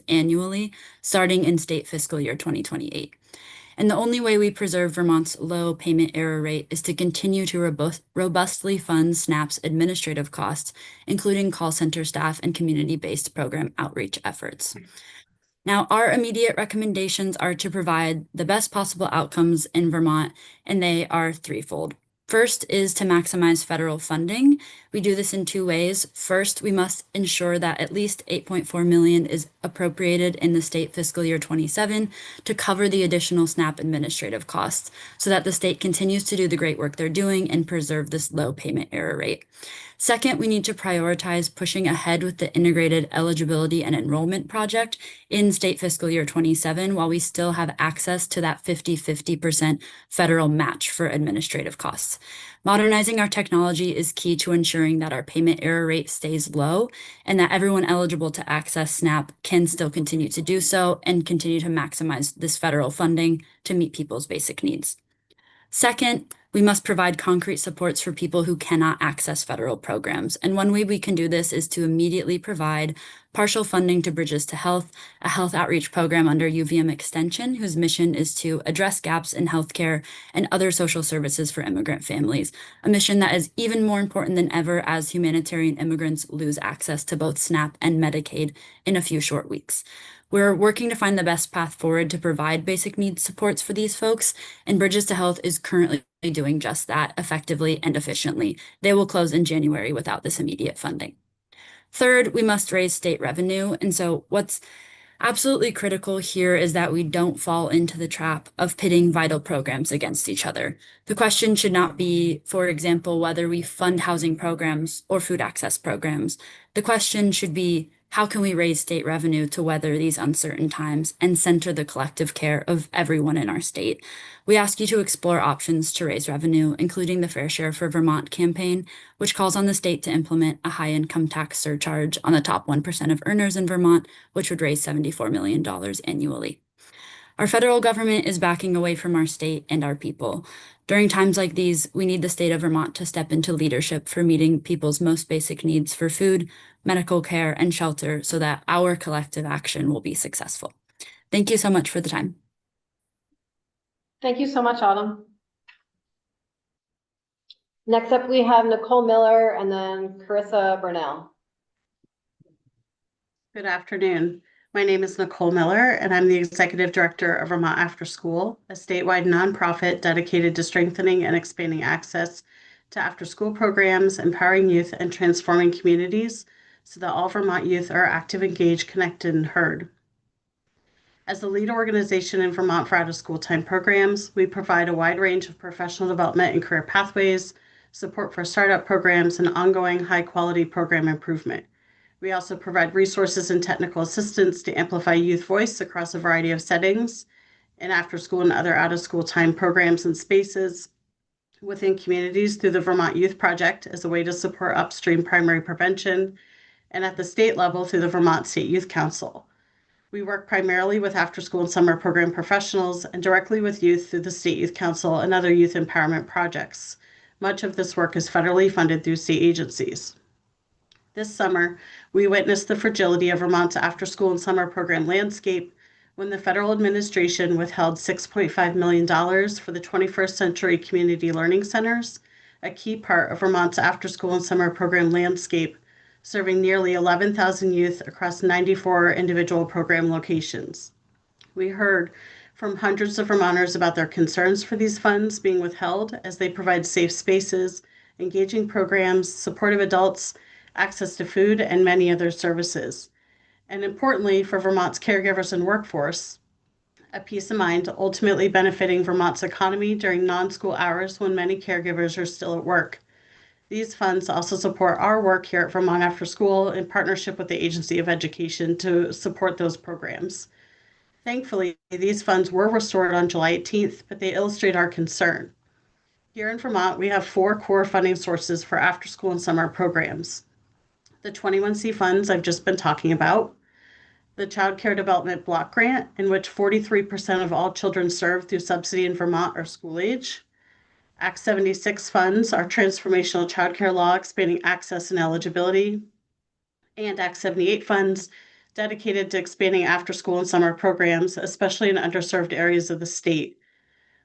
annually, starting in state fiscal year 2028. And the only way we preserve Vermont's low payment error rate is to continue to robustly fund SNAP's administrative costs, including call center staff and community-based program outreach efforts. Now, our immediate recommendations are to provide the best possible outcomes in Vermont, and they are threefold. First is to maximize federal funding. We do this in two ways. First, we must ensure that at least $8.4 million is appropriated in the state fiscal year 27 to cover the additional SNAP administrative costs so that the state continues to do the great work they're doing and preserve this low payment error rate. Second, we need to prioritize pushing ahead with the integrated eligibility and enrollment project in state fiscal year 27 while we still have access to that 50% federal match for administrative costs. Modernizing our technology is key to ensuring that our payment error rate stays low and that everyone eligible to access SNAP can still continue to do so and continue to maximize this federal funding to meet people's basic needs. Second, we must provide concrete supports for people who cannot access federal programs. And one way we can do this is to immediately provide partial funding to Bridges to Health, a health outreach program under UVM Extension, whose mission is to address gaps in healthcare and other social services for immigrant families, a mission that is even more important than ever as humanitarian immigrants lose access to both SNAP and Medicaid in a few short weeks. We're working to find the best path forward to provide basic needs supports for these folks, and Bridges to Health is currently doing just that effectively and efficiently. They will close in January without this immediate funding. Third, we must raise state revenue. And so what's absolutely critical here is that we don't fall into the trap of pitting vital programs against each other. The question should not be, for example, whether we fund housing programs or food access programs. The question should be, how can we raise state revenue to weather these uncertain times and center the collective care of everyone in our state? We ask you to explore options to raise revenue, including the Fair Share for Vermont campaign, which calls on the state to implement a high income tax surcharge on the top 1% of earners in Vermont, which would raise $74 million annually. Our federal government is backing away from our state and our people. During times like these, we need the state of Vermont to step into leadership for meeting people's most basic needs for food, medical care, and shelter so that our collective action will be successful. Thank you so much for the time. Thank you so much, Autumn. Next up, we have Nicole Miller and then Carissa Burnell. Good afternoon. My name is Nicole Miller, and I'm the Executive Director of Vermont After School, a statewide nonprofit dedicated to strengthening and expanding access to after-school programs, empowering youth, and transforming communities so that all Vermont youth are active, engaged, connected, and heard. As the lead organization in Vermont for out-of-school time programs, we provide a wide range of professional development and career pathways, support for startup programs, and ongoing high-quality program improvement. We also provide resources and technical assistance to amplify youth voice across a variety of settings in after-school and other out-of-school time programs and spaces within communities through the Vermont Youth Project as a way to support upstream primary prevention, and at the state level through the Vermont State Youth Council. We work primarily with after-school and summer program professionals and directly with youth through the State Youth Council and other youth empowerment projects. Much of this work is federally funded through state agencies. This summer, we witnessed the fragility of Vermont's after-school and summer program landscape when the federal administration withheld $6.5 million for the 21st Century Community Learning Centers, a key part of Vermont's after-school and summer program landscape, serving nearly 11,000 youth across 94 individual program locations. We heard from hundreds of Vermonters about their concerns for these funds being withheld as they provide safe spaces, engaging programs, supportive adults, access to food, and many other services. And importantly, for Vermont's caregivers and workforce, a peace of mind, ultimately benefiting Vermont's economy during non-school hours when many caregivers are still at work. These funds also support our work here at Vermont After School in partnership with the Agency of Education to support those programs. Thankfully, these funds were restored on July 18th, but they illustrate our concern. Here in Vermont, we have 4 core funding sources for after-school and summer programs. The 21C funds I've just been talking about, the Child Care Development Block Grant, in which 43% of all children served through subsidy in Vermont are school age. Act 76 funds, our transformational child care law expanding access and eligibility. And Act 78 funds, dedicated to expanding after-school and summer programs, especially in underserved areas of the state.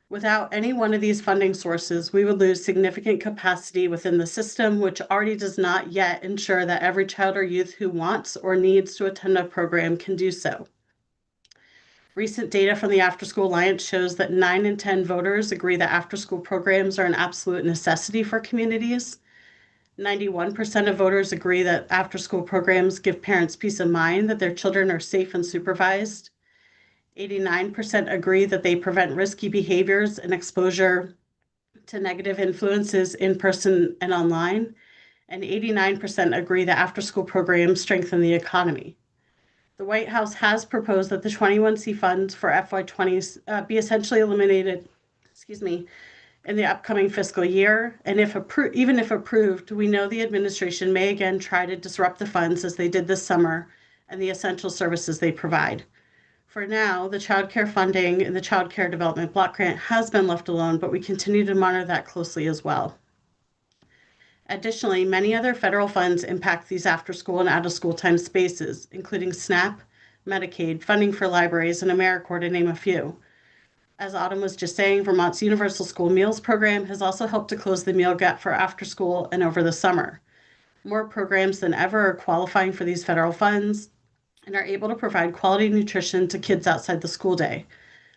Without any one of these funding sources, we would lose significant capacity within the system, which already does not yet ensure that every child or youth who wants or needs to attend a program can do so. Recent data from the After School Alliance shows that 9 in 10 voters agree that after-school programs are an absolute necessity for communities. 91% of voters agree that after-school programs give parents peace of mind that their children are safe and supervised. 89% agree that they prevent risky behaviors and exposure to negative influences in person and online. And 89% agree that after-school programs strengthen the economy. The White House has proposed that the 21C funds for FY20 be essentially eliminated, in the upcoming fiscal year. And even if approved, we know the administration may again try to disrupt the funds as they did this summer and the essential services they provide. For now, the child care funding and the Child Care Development Block Grant has been left alone, but we continue to monitor that closely as well. Additionally, many other federal funds impact these after-school and out-of-school time spaces, including SNAP, Medicaid, funding for libraries, and AmeriCorps, to name a few. As Autumn was just saying, Vermont's Universal School Meals program has also helped to close the meal gap for after-school and over the summer. More programs than ever are qualifying for these federal funds and are able to provide quality nutrition to kids outside the school day.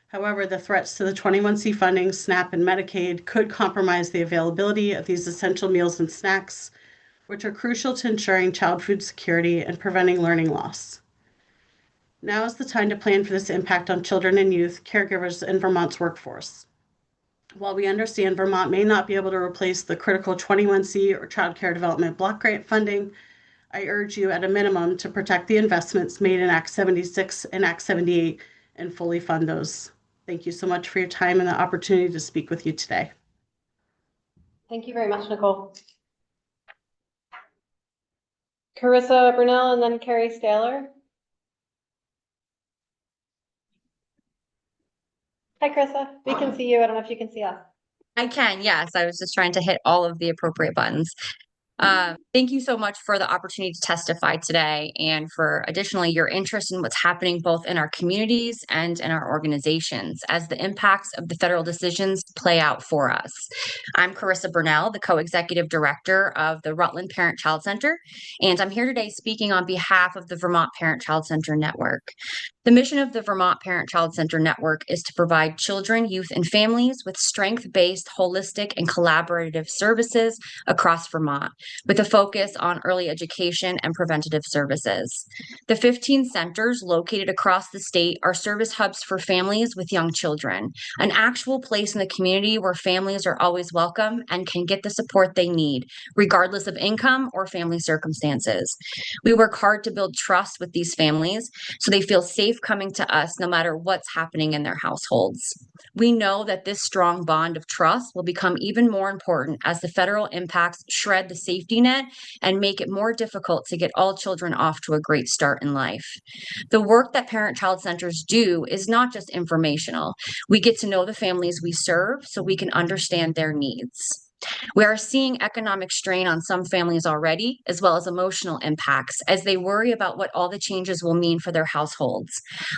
However, the threats to the 21C funding, SNAP, and Medicaid could compromise the availability of these essential meals and snacks, which are crucial to ensuring child food security and preventing learning loss. Now is the time to plan for this impact on children and youth, caregivers, and Vermont's workforce. While we understand Vermont may not be able to replace the critical 21C or Child Care Development Block Grant funding, I urge you at a minimum to protect the investments made in Act 76 and Act 78 and fully fund those. Thank you so much for your time and the opportunity to speak with you today. Thank you very much, Nicole. Carissa Brunel and then Carrie Staler. Hi, Carissa. We can see you. I don't know if you can see us. I can, yes. I was just trying to hit all of the appropriate buttons. Thank you so much for the opportunity to testify today and for additionally your interest in what's happening both in our communities and in our organizations as the impacts of the federal decisions play out for us. I'm Carissa Burnell, the co-executive director of the Rutland Parent Child Center, and I'm here today speaking on behalf of the Vermont Parent Child Center Network. The mission of the Vermont Parent Child Center Network is to provide children, youth, and families with strength-based, holistic, and collaborative services across Vermont, with a focus on early education and preventative services. The 15 centers located across the state are service hubs for families with young children, an actual place in the community where families are always welcome and can get the support they need, regardless of income or family circumstances. We work hard to build trust with these families so they feel safe coming to us no matter what's happening in their households. We know that this strong bond of trust will become even more important as the federal impacts shred the safety net and make it more difficult to get all children off to a great start in life. The work that parent-child centers do is not just informational. We get to know the families we serve so we can understand their needs. We are seeing economic strain on some families already, as well as emotional impacts, as they worry about what all the changes will mean for their households.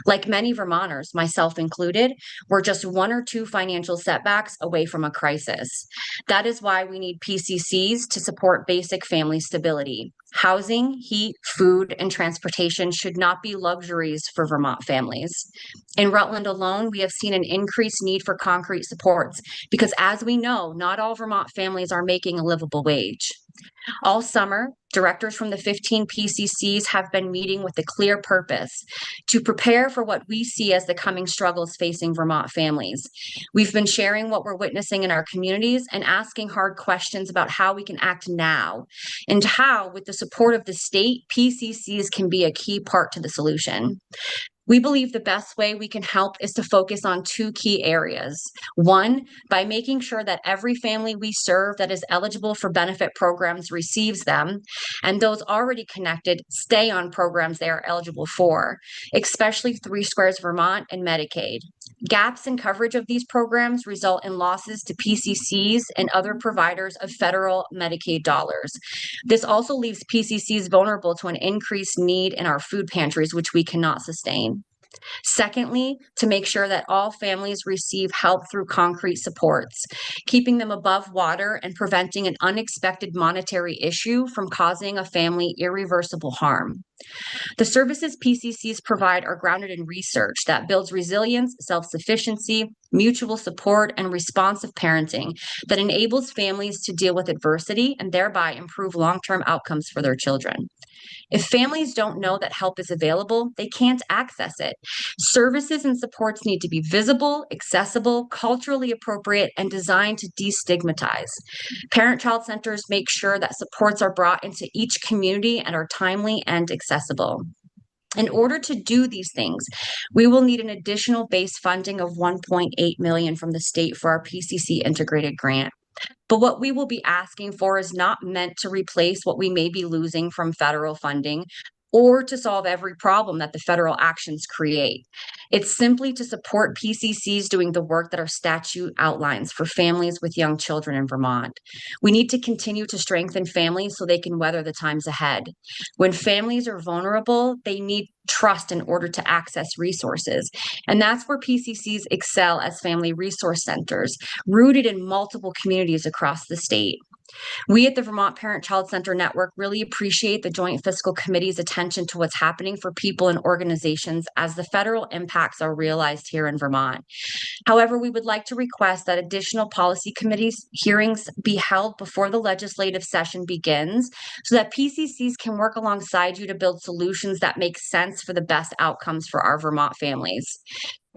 Like many Vermonters, myself included, we're just one or two financial setbacks away from a crisis. That is why we need PCCs to support basic family stability. Housing, heat, food, and transportation should not be luxuries for Vermont families. In Rutland alone, we have seen an increased need for concrete supports because, as we know, not all Vermont families are making a livable wage. All summer, directors from the 15 PCCs have been meeting with a clear purpose to prepare for what we see as the coming struggles facing Vermont families. We've been sharing what we're witnessing in our communities and asking hard questions about how we can act now and how, with the support of the state, PCCs can be a key part to the solution. We believe the best way we can help is to focus on two key areas. One, by making sure that every family we serve that is eligible for benefit programs receives them, and those already connected stay on programs they are eligible for, especially Three Squares Vermont and Medicaid. Gaps in coverage of these programs result in losses to PCCs and other providers of federal Medicaid dollars. This also leaves PCCs vulnerable to an increased need in our food pantries, which we cannot sustain. Secondly, to make sure that all families receive help through concrete supports, keeping them above water and preventing an unexpected monetary issue from causing a family irreversible harm. The services PCCs provide are grounded in research that builds resilience, self-sufficiency, mutual support, and responsive parenting that enables families to deal with adversity and thereby improve long-term outcomes for their children. If families don't know that help is available, they can't access it. Services and supports need to be visible, accessible, culturally appropriate, and designed to destigmatize. Parent-child centers make sure that supports are brought into each community and are timely and accessible. In order to do these things, we will need an additional base funding of $1.8 million from the state for our PCC integrated grant. But what we will be asking for is not meant to replace what we may be losing from federal funding or to solve every problem that the federal actions create. It's simply to support PCCs doing the work that our statute outlines for families with young children in Vermont. We need to continue to strengthen families so they can weather the times ahead. When families are vulnerable, they need trust in order to access resources. And that's where PCCs excel as family resource centers, rooted in multiple communities across the state. We at the Vermont Parent-Child Center Network really appreciate the Joint Fiscal Committee's attention to what's happening for people and organizations as the federal impacts are realized here in Vermont. However, we would like to request that additional policy committees hearings be held before the legislative session begins so that PCCs can work alongside you to build solutions that make sense for the best outcomes for our Vermont families.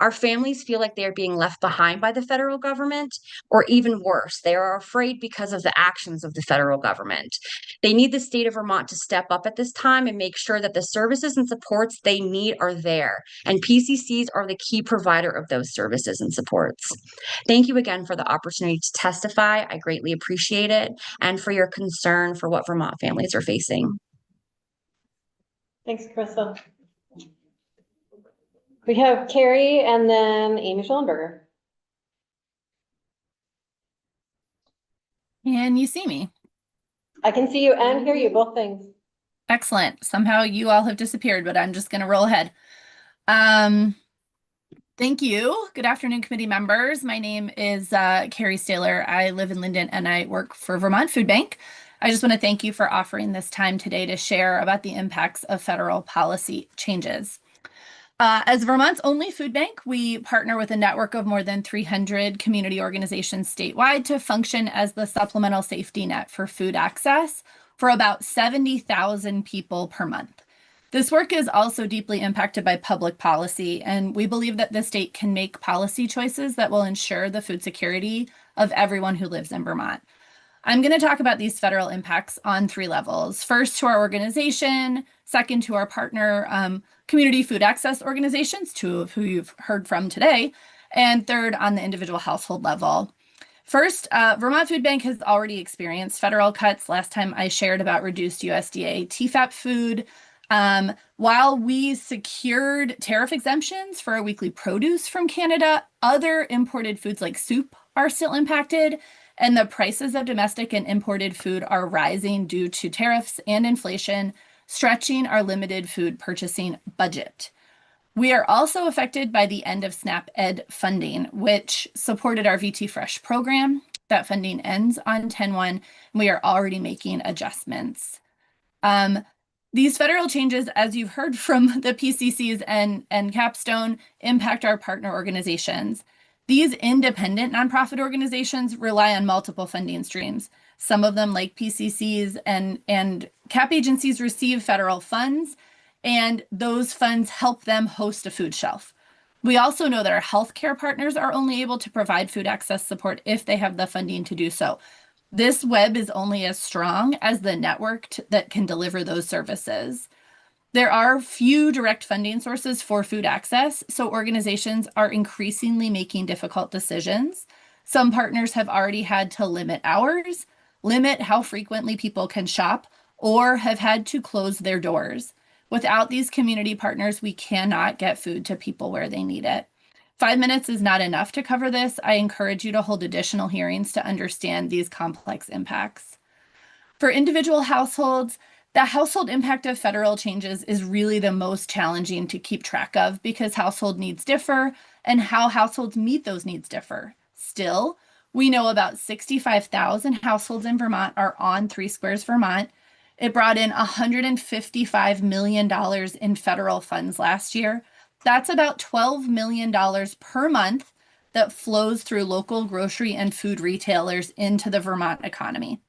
Our families feel like they are being left behind by the federal government, or even worse, they are afraid because of the actions of the federal government. They need the state of Vermont to step up at this time and make sure that the services and supports they need are there, and PCCs are the key provider of those services and supports. Thank you again for the opportunity to testify. I greatly appreciate it, and for your concern for what Vermont families are facing. Thanks, Crystal. We have Carrie and then Amy Schellenberger. Can you see me? I can see you and hear you, both things. Excellent. Somehow you all have disappeared, but I'm just going to roll ahead. Thank you. Good afternoon, committee members. My name is Carrie Staylor. I live in Linden and I work for Vermont Food Bank. I just want to thank you for offering this time today to share about the impacts of federal policy changes. As Vermont's only food bank, we partner with a network of more than 300 community organizations statewide to function as the supplemental safety net for food access for about 70,000 people per month. This work is also deeply impacted by public policy, and we believe that the state can make policy choices that will ensure the food security of everyone who lives in Vermont. I'm going to talk about these federal impacts on 3 levels. First, to our organization, second, to our partner community food access organizations, 2 of who you've heard from today, and third, on the individual household level. First, Vermont Food Bank has already experienced federal cuts. Last time I shared about reduced USDA TFAP food. While we secured tariff exemptions for our weekly produce from Canada, other imported foods like soup are still impacted. and the prices of domestic and imported food are rising due to tariffs and inflation, stretching our limited food purchasing budget. We are also affected by the end of SNAP Ed funding, which supported our VT Fresh program. That funding ends on 10/1, and we are already making adjustments. These federal changes, as you've heard from the PCCs and Capstone, impact our partner organizations. These independent nonprofit organizations rely on multiple funding streams. Some of them, like PCCs and CAP agencies, receive federal funds, and those funds help them host a food shelf. We also know that our healthcare partners are only able to provide food access support if they have the funding to do so. This web is only as strong as the network that can deliver those services. There are few direct funding sources for food access, so organizations are increasingly making difficult decisions. Some partners have already had to limit hours, limit how frequently people can shop, or have had to close their doors. Without these community partners, we cannot get food to people where they need it. 5 minutes is not enough to cover this. I encourage you to hold additional hearings to understand these complex impacts. For individual households, the household impact of federal changes is really the most challenging to keep track of because household needs differ and how households meet those needs differ. Still, we know about 65,000 households in Vermont are on 3 Squares Vermont. It brought in $155 million in federal funds last year. That's about $12 million per month that flows through local grocery and food retailers into the Vermont economy.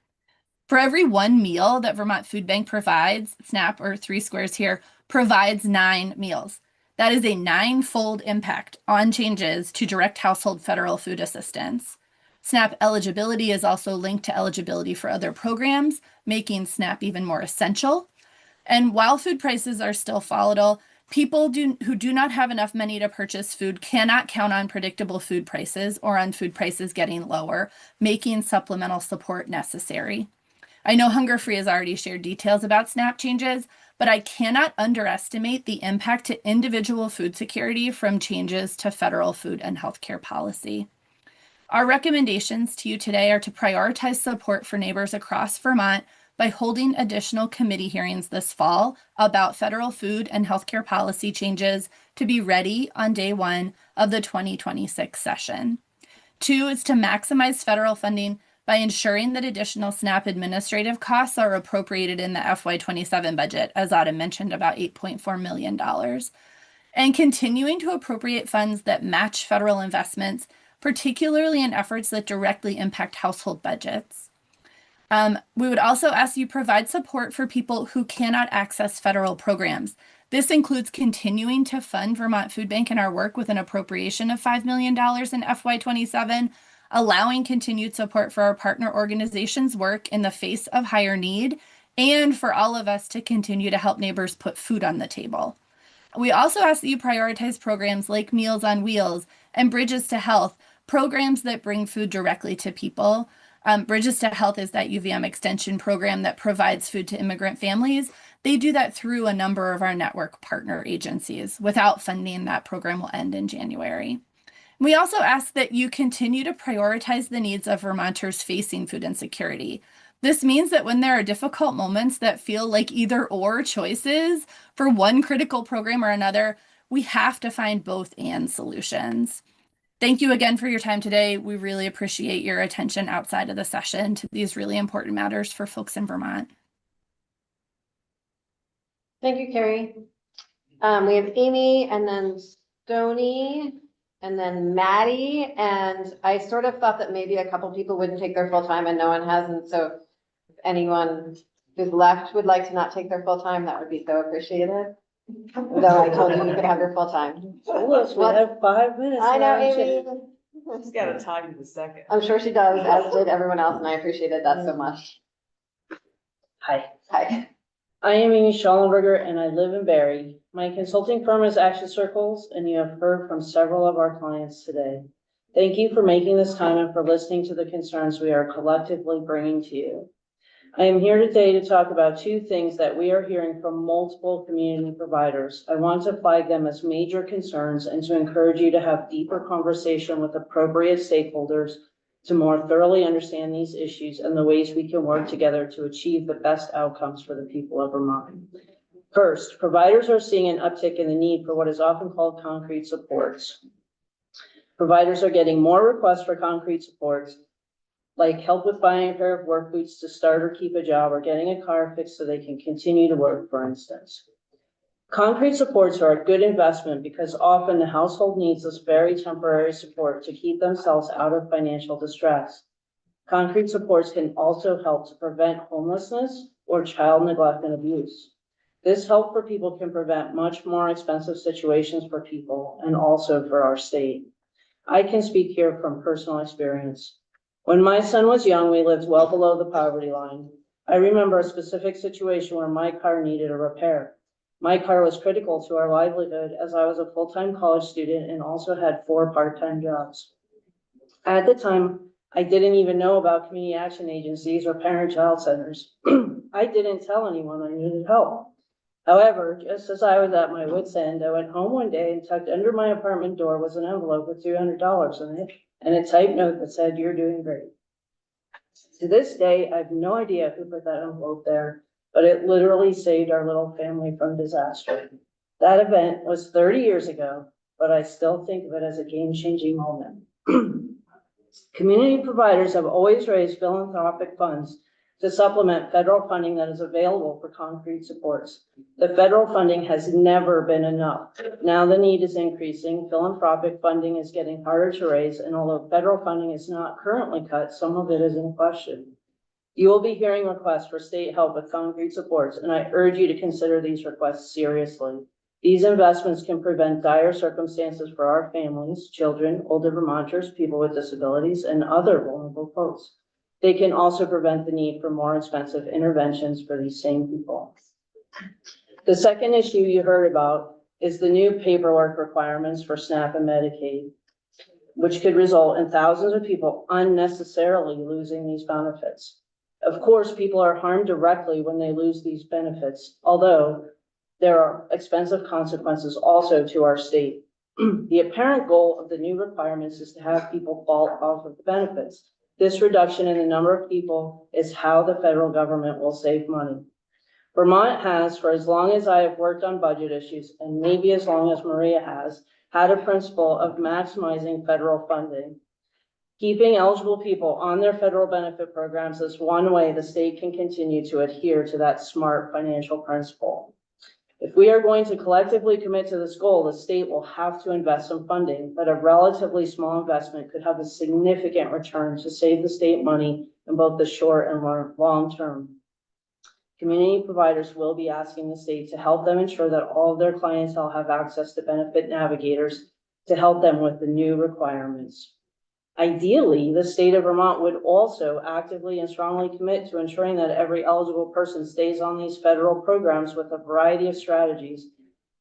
For every one meal that Vermont Food Bank provides, SNAP or 3 Squares here provides 9 meals. That is a 9-fold impact on changes to direct household federal food assistance. SNAP eligibility is also linked to eligibility for other programs, making SNAP even more essential. And while food prices are still volatile, people who do not have enough money to purchase food cannot count on predictable food prices or on food prices getting lower, making supplemental support necessary. I know Hunger Free has already shared details about SNAP changes, but I cannot underestimate the impact to individual food security from changes to federal food and healthcare policy. Our recommendations to you today are to prioritize support for neighbors across Vermont by holding additional committee hearings this fall about federal food and healthcare policy changes to be ready on day 1 of the 2026 session. 2 is to maximize federal funding by ensuring that additional SNAP administrative costs are appropriated in the FY27 budget, as Autumn mentioned, about $8.4 million, and continuing to appropriate funds that match federal investments, particularly in efforts that directly impact household budgets. We would also ask you provide support for people who cannot access federal programs. This includes continuing to fund Vermont Food Bank in our work with an appropriation of $5 million in FY27, allowing continued support for our partner organizations' work in the face of higher need, and for all of us to continue to help neighbors put food on the table. We also ask that you prioritize programs like Meals on Wheels and Bridges to Health, programs that bring food directly to people. Bridges to Health is that UVM extension program that provides food to immigrant families. They do that through a number of our network partner agencies. Without funding, that program will end in January. We also ask that you continue to prioritize the needs of Vermonters facing food insecurity. This means that when there are difficult moments that feel like either or choices for one critical program or another, we have to find both and solutions. Thank you again for your time today. We really appreciate your attention outside of the session to these really important matters for folks in Vermont. Thank you, Carrie. We have Amy and then Stony and then Maddie. And I sort of thought that maybe a couple people wouldn't take their full time and no one has. And so if anyone who's left would like to not take their full time, that would be so appreciated. Though I told you you could have your full time. We have 5 minutes. I know, left. Amy. She's got a time in a second. I'm sure she does, as did everyone else, and I appreciated that so much. Hi. Hi. I am Amy Schallenberger and I live in Barry. My consulting firm is Action Circles, and you have heard from several of our clients today. Thank you for making this time and for listening to the concerns we are collectively bringing to you. I am here today to talk about 2 things that we are hearing from multiple community providers. I want to flag them as major concerns and to encourage you to have deeper conversation with appropriate stakeholders to more thoroughly understand these issues and the ways we can work together to achieve the best outcomes for the people of Vermont. First, providers are seeing an uptick in the need for what is often called concrete supports. Providers are getting more requests for concrete supports, like help with buying a pair of work boots to start or keep a job, or getting a car fixed so they can continue to work, for instance. Concrete supports are a good investment because often the household needs this very temporary support to keep themselves out of financial distress. Concrete supports can also help to prevent homelessness or child neglect and abuse. This help for people can prevent much more expensive situations for people and also for our state. I can speak here from personal experience. When my son was young, we lived well below the poverty line. I remember a specific situation where my car needed a repair. My car was critical to our livelihood as I was a full-time college student and also had 4 part-time jobs. At the time, I didn't even know about community action agencies or parent-child centers. I didn't tell anyone I needed help. However, just as I was at my wit's end, I went home one day and tucked under my apartment door was an envelope with $300 in it and a typed note that said, "You're doing great." To this day, I have no idea who put that envelope there, but it literally saved our little family from disaster. That event was 30 years ago, but I still think of it as a game-changing moment. Community providers have always raised philanthropic funds to supplement federal funding that is available for concrete supports. The federal funding has never been enough. Now the need is increasing. Philanthropic funding is getting harder to raise, and although federal funding is not currently cut, some of it is in question. You will be hearing requests for state help with concrete supports, and I urge you to consider these requests seriously. These investments can prevent dire circumstances for our families, children, older Vermonters, people with disabilities, and other vulnerable folks. They can also prevent the need for more expensive interventions for these same people. The second issue you heard about is the new paperwork requirements for SNAP and Medicaid, which could result in thousands of people unnecessarily losing these benefits. Of course, people are harmed directly when they lose these benefits, although there are expensive consequences also to our state. The apparent goal of the new requirements is to have people fall off of the benefits. This reduction in the number of people is how the federal government will save money. Vermont has, for as long as I have worked on budget issues, and maybe as long as Maria has, had a principle of maximizing federal funding. Keeping eligible people on their federal benefit programs is one way the state can continue to adhere to that smart financial principle. If we are going to collectively commit to this goal, the state will have to invest some funding, but a relatively small investment could have a significant return to save the state money in both the short and long term. Community providers will be asking the state to help them ensure that all of their clientele have access to benefit navigators to help them with the new requirements. Ideally, the state of Vermont would also actively and strongly commit to ensuring that every eligible person stays on these federal programs with a variety of strategies.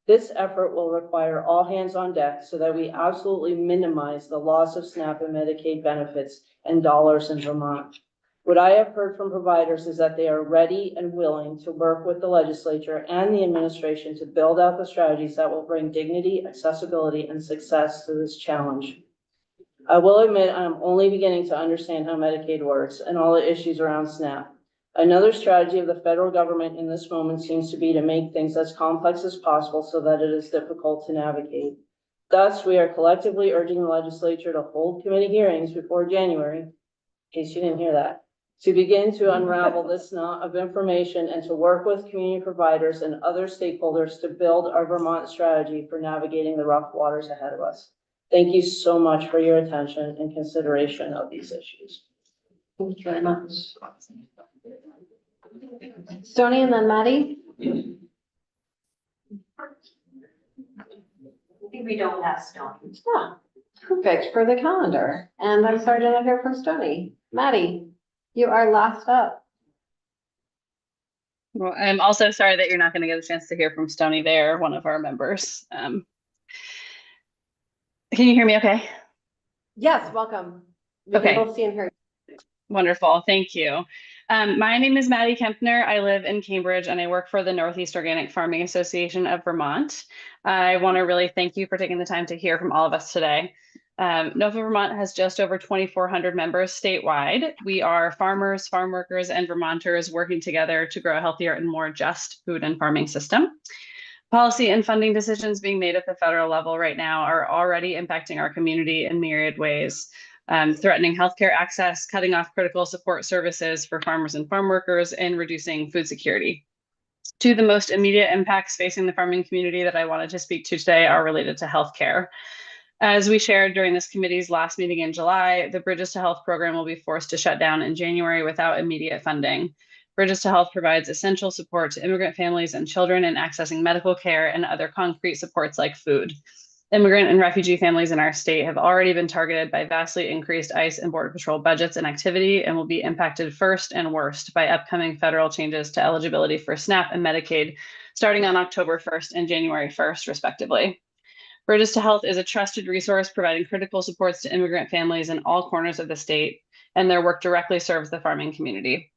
This effort will require all hands on deck so that we absolutely minimize the loss of SNAP and Medicaid benefits and dollars in Vermont. What I have heard from providers is that they are ready and willing to work with the legislature and the administration to build out the strategies that will bring dignity, accessibility, and success to this challenge. I will admit I'm only beginning to understand how Medicaid works and all the issues around SNAP. Another strategy of the federal government in this moment seems to be to make things as complex as possible so that it is difficult to navigate. Thus, we are collectively urging the legislature to hold committee hearings before January, in case you didn't hear that, to begin to unravel this knot of information and to work with community providers and other stakeholders to build our Vermont strategy for navigating the rough waters ahead of us. Thank you so much for your attention and consideration of these issues. Thank you very much. Stoney and then Maddie. I think we don't have Stony. Ah, perfect for the calendar. And I'm sorry to not hear from Stoney. Maddie, you are last up. Well, I'm also sorry that you're not going to get a chance to hear from Stoney there, one of our members. Can you hear me okay? Yes, welcome. We Okay. can both see and hear you. Wonderful, thank you. My name is Maddie Kempner. I live in Cambridge and I work for the Northeast Organic Farming Association of Vermont. I want to really thank you for taking the time to hear from all of us today. NOFA Vermont has just over 2,400 members statewide. We are farmers, farm workers, and Vermonters working together to grow a healthier and more just food and farming system. Policy and funding decisions being made at the federal level right now are already impacting our community in myriad ways, threatening healthcare access, cutting off critical support services for farmers and farm workers, and reducing food security. Two of the most immediate impacts facing the farming community that I wanted to speak to today are related to healthcare. As we shared during this committee's last meeting in July, the Bridges to Health program will be forced to shut down in January without immediate funding. Bridges to Health provides essential support to immigrant families and children in accessing medical care and other concrete supports like food. Immigrant and refugee families in our state have already been targeted by vastly increased ICE and Border Patrol budgets and activity and will be impacted first and worst by upcoming federal changes to eligibility for SNAP and Medicaid starting on October 1st and January 1st, respectively. Bridges to Health is a trusted resource providing critical supports to immigrant families in all corners of the state, and their work directly serves the farming community.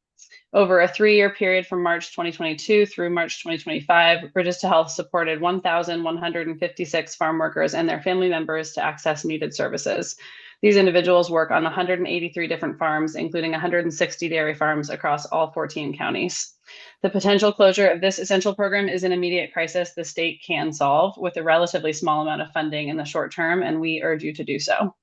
Over a 3-year period from March 2022 through March 2025, Bridges to Health supported 1,156 farm workers and their family members to access needed services. These individuals work on 183 different farms, including 160 dairy farms across all 14 counties. The potential closure of this essential program is an immediate crisis the state can solve with a relatively small amount of funding in the short term, and we urge you to do so.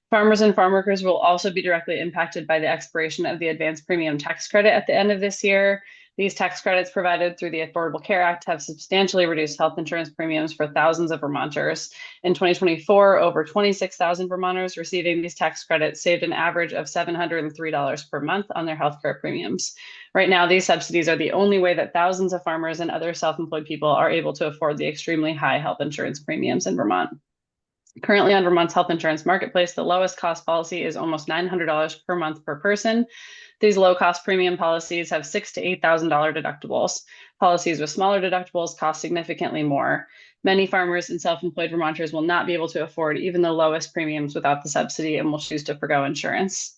Farmers and farm workers will also be directly impacted by the expiration of the advanced premium tax credit at the end of this year. These tax credits provided through the Affordable Care Act have substantially reduced health insurance premiums for thousands of Vermonters. In 2024, over 26,000 Vermonters receiving these tax credits saved an average of $703 per month on their healthcare premiums. Right now, these subsidies are the only way that thousands of farmers and other self-employed people are able to afford the extremely high health insurance premiums in Vermont. Currently on Vermont's health insurance marketplace, the lowest cost policy is almost $900 per month per person. These low cost premium policies have $6,000 to $8,000 deductibles. Policies with smaller deductibles cost significantly more. Many farmers and self-employed Vermonters will not be able to afford even the lowest premiums without the subsidy and will choose to forgo insurance.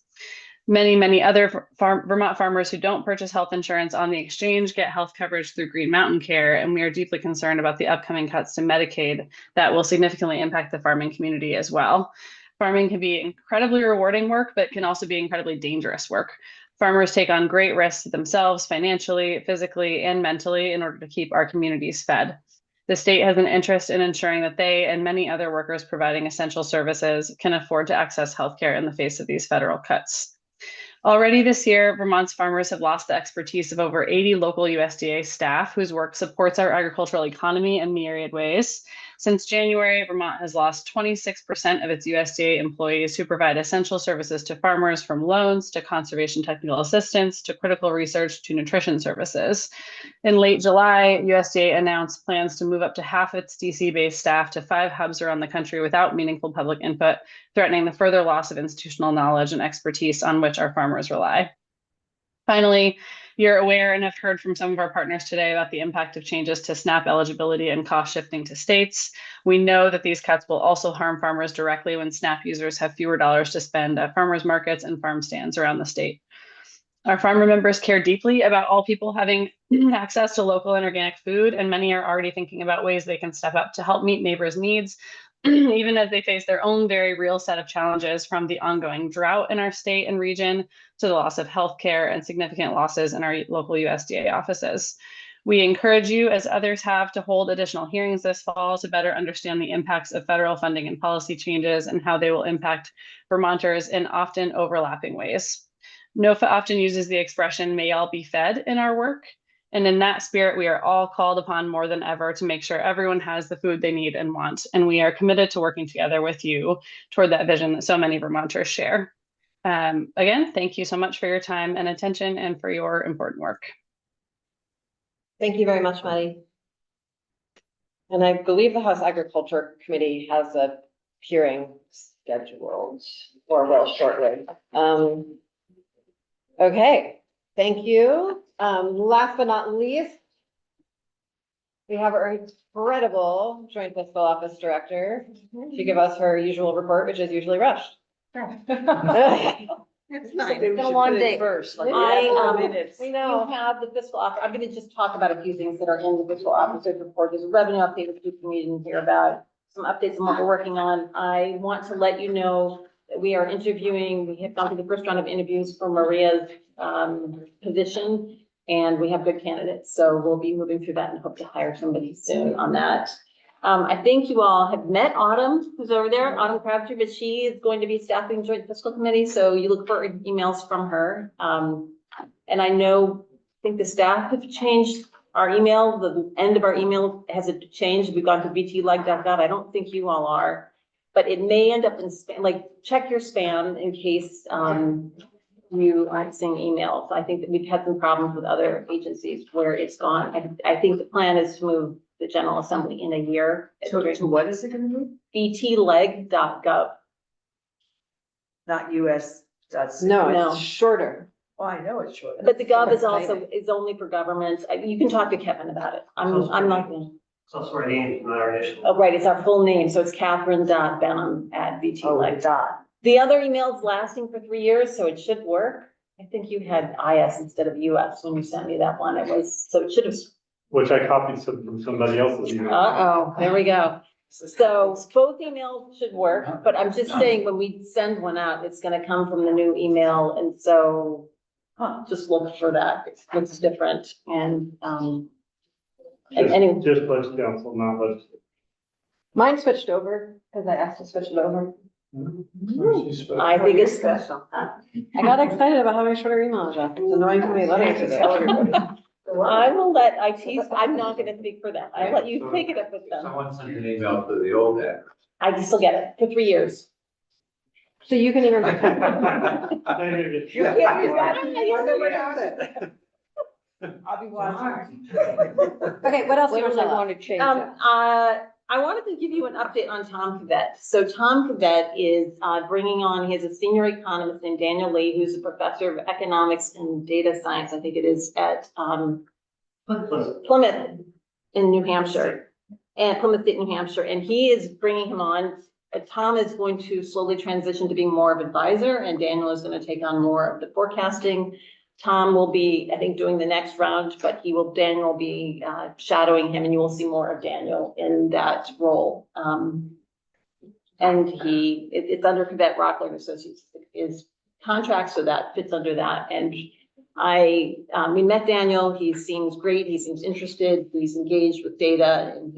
Many other Vermont farmers who don't purchase health insurance on the exchange get health coverage through Green Mountain Care, and we are deeply concerned about the upcoming cuts to Medicaid that will significantly impact the farming community as well. Farming can be incredibly rewarding work, but can also be incredibly dangerous work. Farmers take on great risks themselves financially, physically, and mentally in order to keep our communities fed. The state has an interest in ensuring that they and many other workers providing essential services can afford to access healthcare in the face of these federal cuts. Already this year, Vermont's farmers have lost the expertise of over 80 local USDA staff whose work supports our agricultural economy in myriad ways. Since January, Vermont has lost 26% of its USDA employees who provide essential services to farmers, from loans to conservation technical assistance to critical research to nutrition services. In late July, USDA announced plans to move up to half its DC-based staff to 5 hubs around the country without meaningful public input, threatening the further loss of institutional knowledge and expertise on which our farmers rely. Finally, you're aware and have heard from some of our partners today about the impact of changes to SNAP eligibility and cost shifting to states. We know that these cuts will also harm farmers directly when SNAP users have fewer dollars to spend at farmers markets and farm stands around the state. Our farmer members care deeply about all people having access to local and organic food, and many are already thinking about ways they can step up to help meet neighbors' needs, even as they face their own very real set of challenges, from the ongoing drought in our state and region to the loss of healthcare and significant losses in our local USDA offices. We encourage you, as others have, to hold additional hearings this fall to better understand the impacts of federal funding and policy changes and how they will impact Vermonters in often overlapping ways. NOFA often uses the expression, "may all be fed" in our work. And in that spirit, we are all called upon more than ever to make sure everyone has the food they need and want. And we are committed to working together with you toward that vision that so many Vermonters share. Again, thank you so much for your time and attention and for your important work. Thank you very much, Maddie. And I believe the House Agriculture Committee has a hearing scheduled or will shortly. Okay, thank you. Last but not least, we have our incredible Joint Fiscal Office Director to give us her usual report, which is usually rushed. It's been a long day. First, like, We know have the fiscal office. I'm going to just talk about a few things that are in the fiscal officer's report. There's a revenue update that you can read and hear about. some updates on what we're working on. I want to let you know that we are interviewing, we have gone through the first round of interviews for Maria's position, and we have good candidates. So we'll be moving through that and hope to hire somebody soon on that. I think you all have met Autumn, who's over there, Autumn Crabtree, but she is going to be staffing joint fiscal committee. So you look for emails from her. And I know, I think the staff have changed our email. The end of our email hasn't changed. We've gone to vtleg.gov. I don't think you all are, but it may end up in spam, like check your spam in case, you aren't seeing emails. I think that we've had some problems with other agencies where it's gone. I think the plan is to move the General Assembly in a year. To what is it gonna move? vtleg.gov. Not US. No, it's shorter. Oh, I know it's short. But the gov is also, is only for government. You can talk to Kevin about it. I'm not gonna. So it's our name, not our initial. Oh, right, it's our full name. So it's Catherine.Benham@vtleg. The other email's lasting for 3 years, so it should work. I think you had IS instead of US when you sent me that one. It was, so it should have. Which I copied from somebody else's email. Uh-oh, there we go. So both emails should work, but I'm just saying when we send one out, it's gonna come from the new email. And so just look for that. It looks different and anyway. Just budget council, not budget. Mine switched over because I asked to switch it over. I think it's special. I got excited about having a shorter email address. It's annoying how many letters it is. I will let IT, I'm not gonna speak for them. I'll let you take it up with them. Someone sent an email to the old address. I can still get it for 3 years. So you can even. You can't use that. I'll be watching. Okay, what else do you What do they want want to to change? I wanted to give you an update on Tom Cavett. So Tom Cavett is bringing on, he has a senior economist named Daniel Lee, who's a professor of economics and data science, I think it is, at Plymouth in New Hampshire, and Plymouth State, New Hampshire. And he is bringing him on. Tom is going to slowly transition to being more of an advisor, and Daniel is going to take on more of the forecasting. Tom will be, I think, doing the next round, but Daniel will be shadowing him, and you will see more of Daniel in that role. And it's under Cavett Rockler and Associates is contract, so that fits under that. And we met Daniel. He seems great. He seems interested. He's engaged with data, and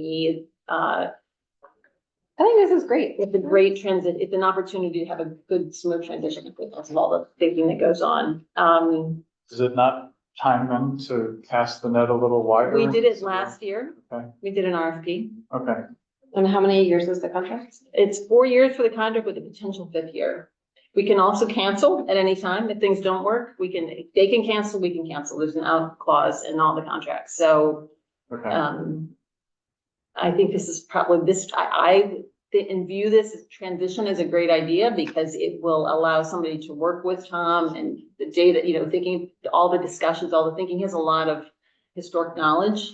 I think this is great. It's a great transit. It's an opportunity to have a good, smooth transition because of all the thinking that goes on. Is it not time then to cast the net a little wider? We did it last year. Okay. We did an RFP. Okay. And how many years is the contract? It's 4 years for the contract with a potential 5th year. We can also cancel at any time if things don't work. They can cancel, we can cancel. There's an out clause in all the contracts. So, Okay. I think this is probably I view this transition as a great idea because it will allow somebody to work with Tom and the data, thinking all the discussions, all the thinking. He has a lot of historic knowledge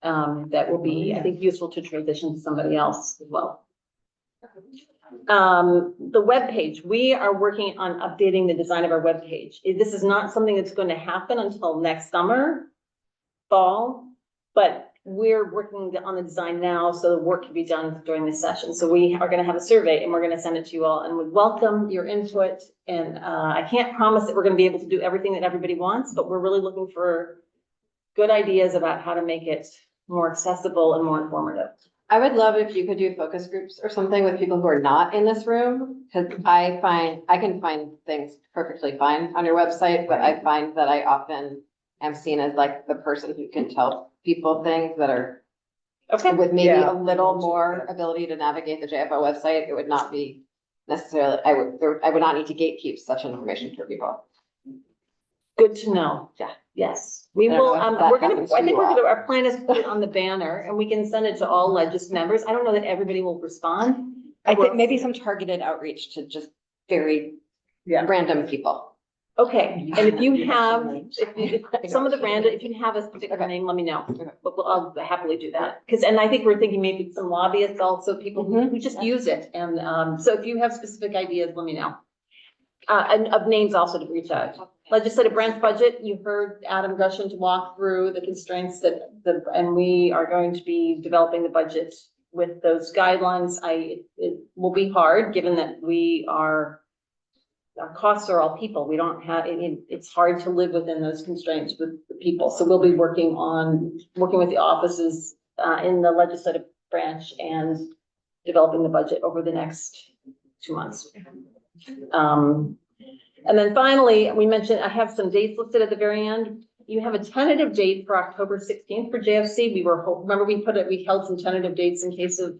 that will be, I think, useful to transition to somebody else as well. The webpage, we are working on updating the design of our webpage. This is not something that's going to happen until next summer, fall, but we're working on the design now, so the work can be done during this session. So we are going to have a survey and we're going to send it to you all, and we welcome your input. And I can't promise that we're going to be able to do everything that everybody wants, but we're really looking for good ideas about how to make it more accessible and more informative. I would love if you could do focus groups or something with people who are not in this room, because I can find things perfectly fine on your website, but I find that I often am seen as like the person who can tell people things that are with maybe a little more ability to navigate the JFO website. It would not be necessarily, I would not need to gatekeep such information for people. Good to know. Yeah. Yes, we I don't will. know if that happens to you all. Our plan is to put it on the banner and we can send it to all just members. I don't know that everybody will respond. I think maybe some targeted outreach to just very random people. Okay, and if you have, if some of the random, if you have a particular name, let me know. But I'll happily do that. And I think we're thinking maybe some lobbyists also, people who just use it. And so if you have specific ideas, let me know. And of names also to reach out. Legislative branch budget, you heard Adam Gushin to walk through the constraints and we are going to be developing the budget with those guidelines. It will be hard, given that our costs are all people. We don't have, it's hard to live within those constraints with the people. So we'll be working with the offices in the legislative branch and developing the budget over the next 2 months. And then finally, we mentioned, I have some dates listed at the very end. You have a tentative date for October 16th for JFC. Remember we held some tentative dates in case of.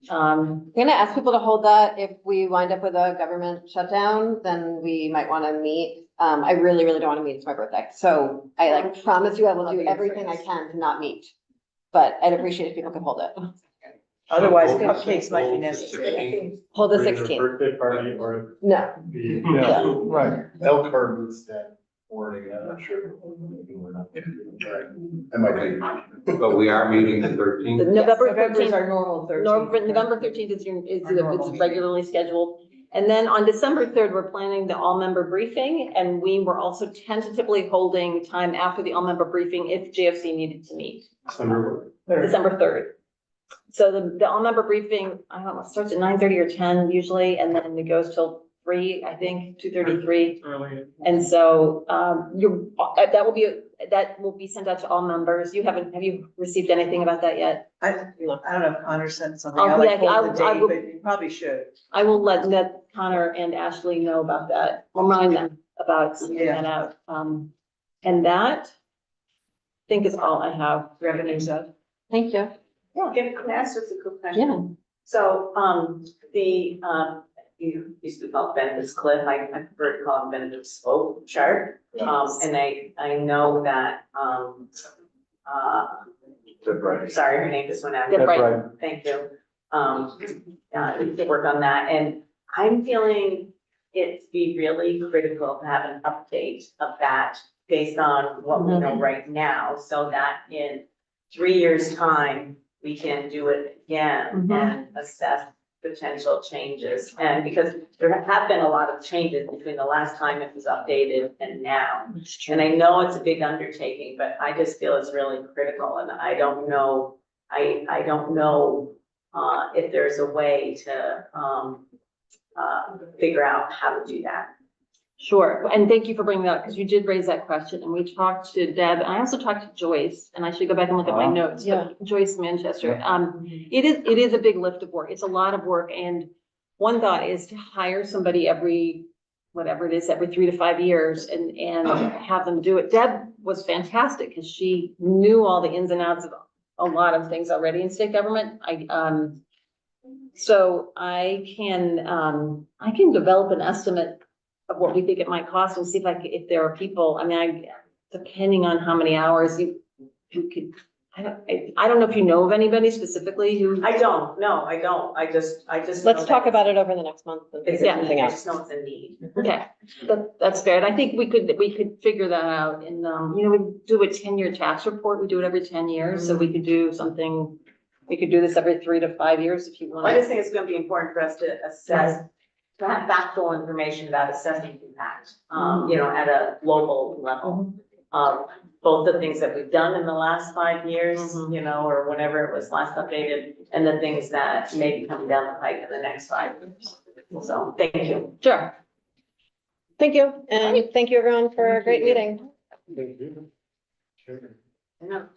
I'm gonna ask people to hold that. If we wind up with a government shutdown, then we might want to meet. I really, really don't want to meet. It's my birthday. So I promise you, I will do everything I can to not meet. But I'd appreciate if people could hold it. Otherwise, cupcakes might be necessary. Hold the Whether 16th. Birthday party or No. the, yeah, right. Elk card was that morning, I'm not sure. That might be. But we are meeting the The 13th. November November is 13th. our normal 13th. November 13th is Our normal it's regularly scheduled. And then on December 3rd, we're planning the all-member briefing, and we were also tentatively holding time after the all-member briefing if JFC needed to meet. December December 3rd. So the all-member briefing, I don't know, starts at 9:30 or 10 usually, and then it goes till 3, I think, 2:33. early. And so, that will be sent out to all members. Have you received anything about that yet? I don't know if Connor sent something. Oh, I like yeah, hold the I date, will- but you probably should. I will let Connor and Ashley know about that, remind them about sending that out. And that, I think is all I have. Revenues up. Thank you. Can I ask just a quick question? Yeah. So, you used to call it Benedict's Cliff, I prefer to call it Benedict's Slope chart. And I know that, sorry, her name just went out. Deb Wright. Thank you. We could work on that, and I'm feeling it to be really critical to have an update of that based on what we know right now, so that in 3 years' time, we can do it again and assess potential changes. And because there have been a lot of changes between the last time it was updated and now. And I know it's a big undertaking, but I just feel it's really critical, and I don't know, I don't know if there's a way to figure out how to do that. Sure, and thank you for bringing that up, because you did raise that question, and we talked to Deb, and I also talked to Joyce, and I should go back and look at my notes, but Joyce Manchester. It is a big lift of work. It's a lot of work, and one thought is to hire somebody every 3 to 5 years and have them do it. Deb was fantastic, because she knew all the ins and outs of a lot of things already in state government. So I can develop an estimate of what we think it might cost and see if there are people, depending on how many hours you could, I don't know if you know of anybody specifically who. I don't. I just. Let's talk about it over the next month. And figure Exactly, something I out. just know it's a need. Okay, that's fair. And I think we could figure that out. And, we do a 10-year tax report. We do it every 10 years. So we could do something, we could do this every 3 to 5 years if you want. I just think it's gonna be important for us to assess, to have factual information about assessing impact, at a global level. Both the things that we've done in the last 5 years, or whenever it was last updated, and the things that may be coming down the pike in the next 5 years. So, thank you. Sure. Thank you. And thank you everyone for a great meeting. Thank you. Sure. And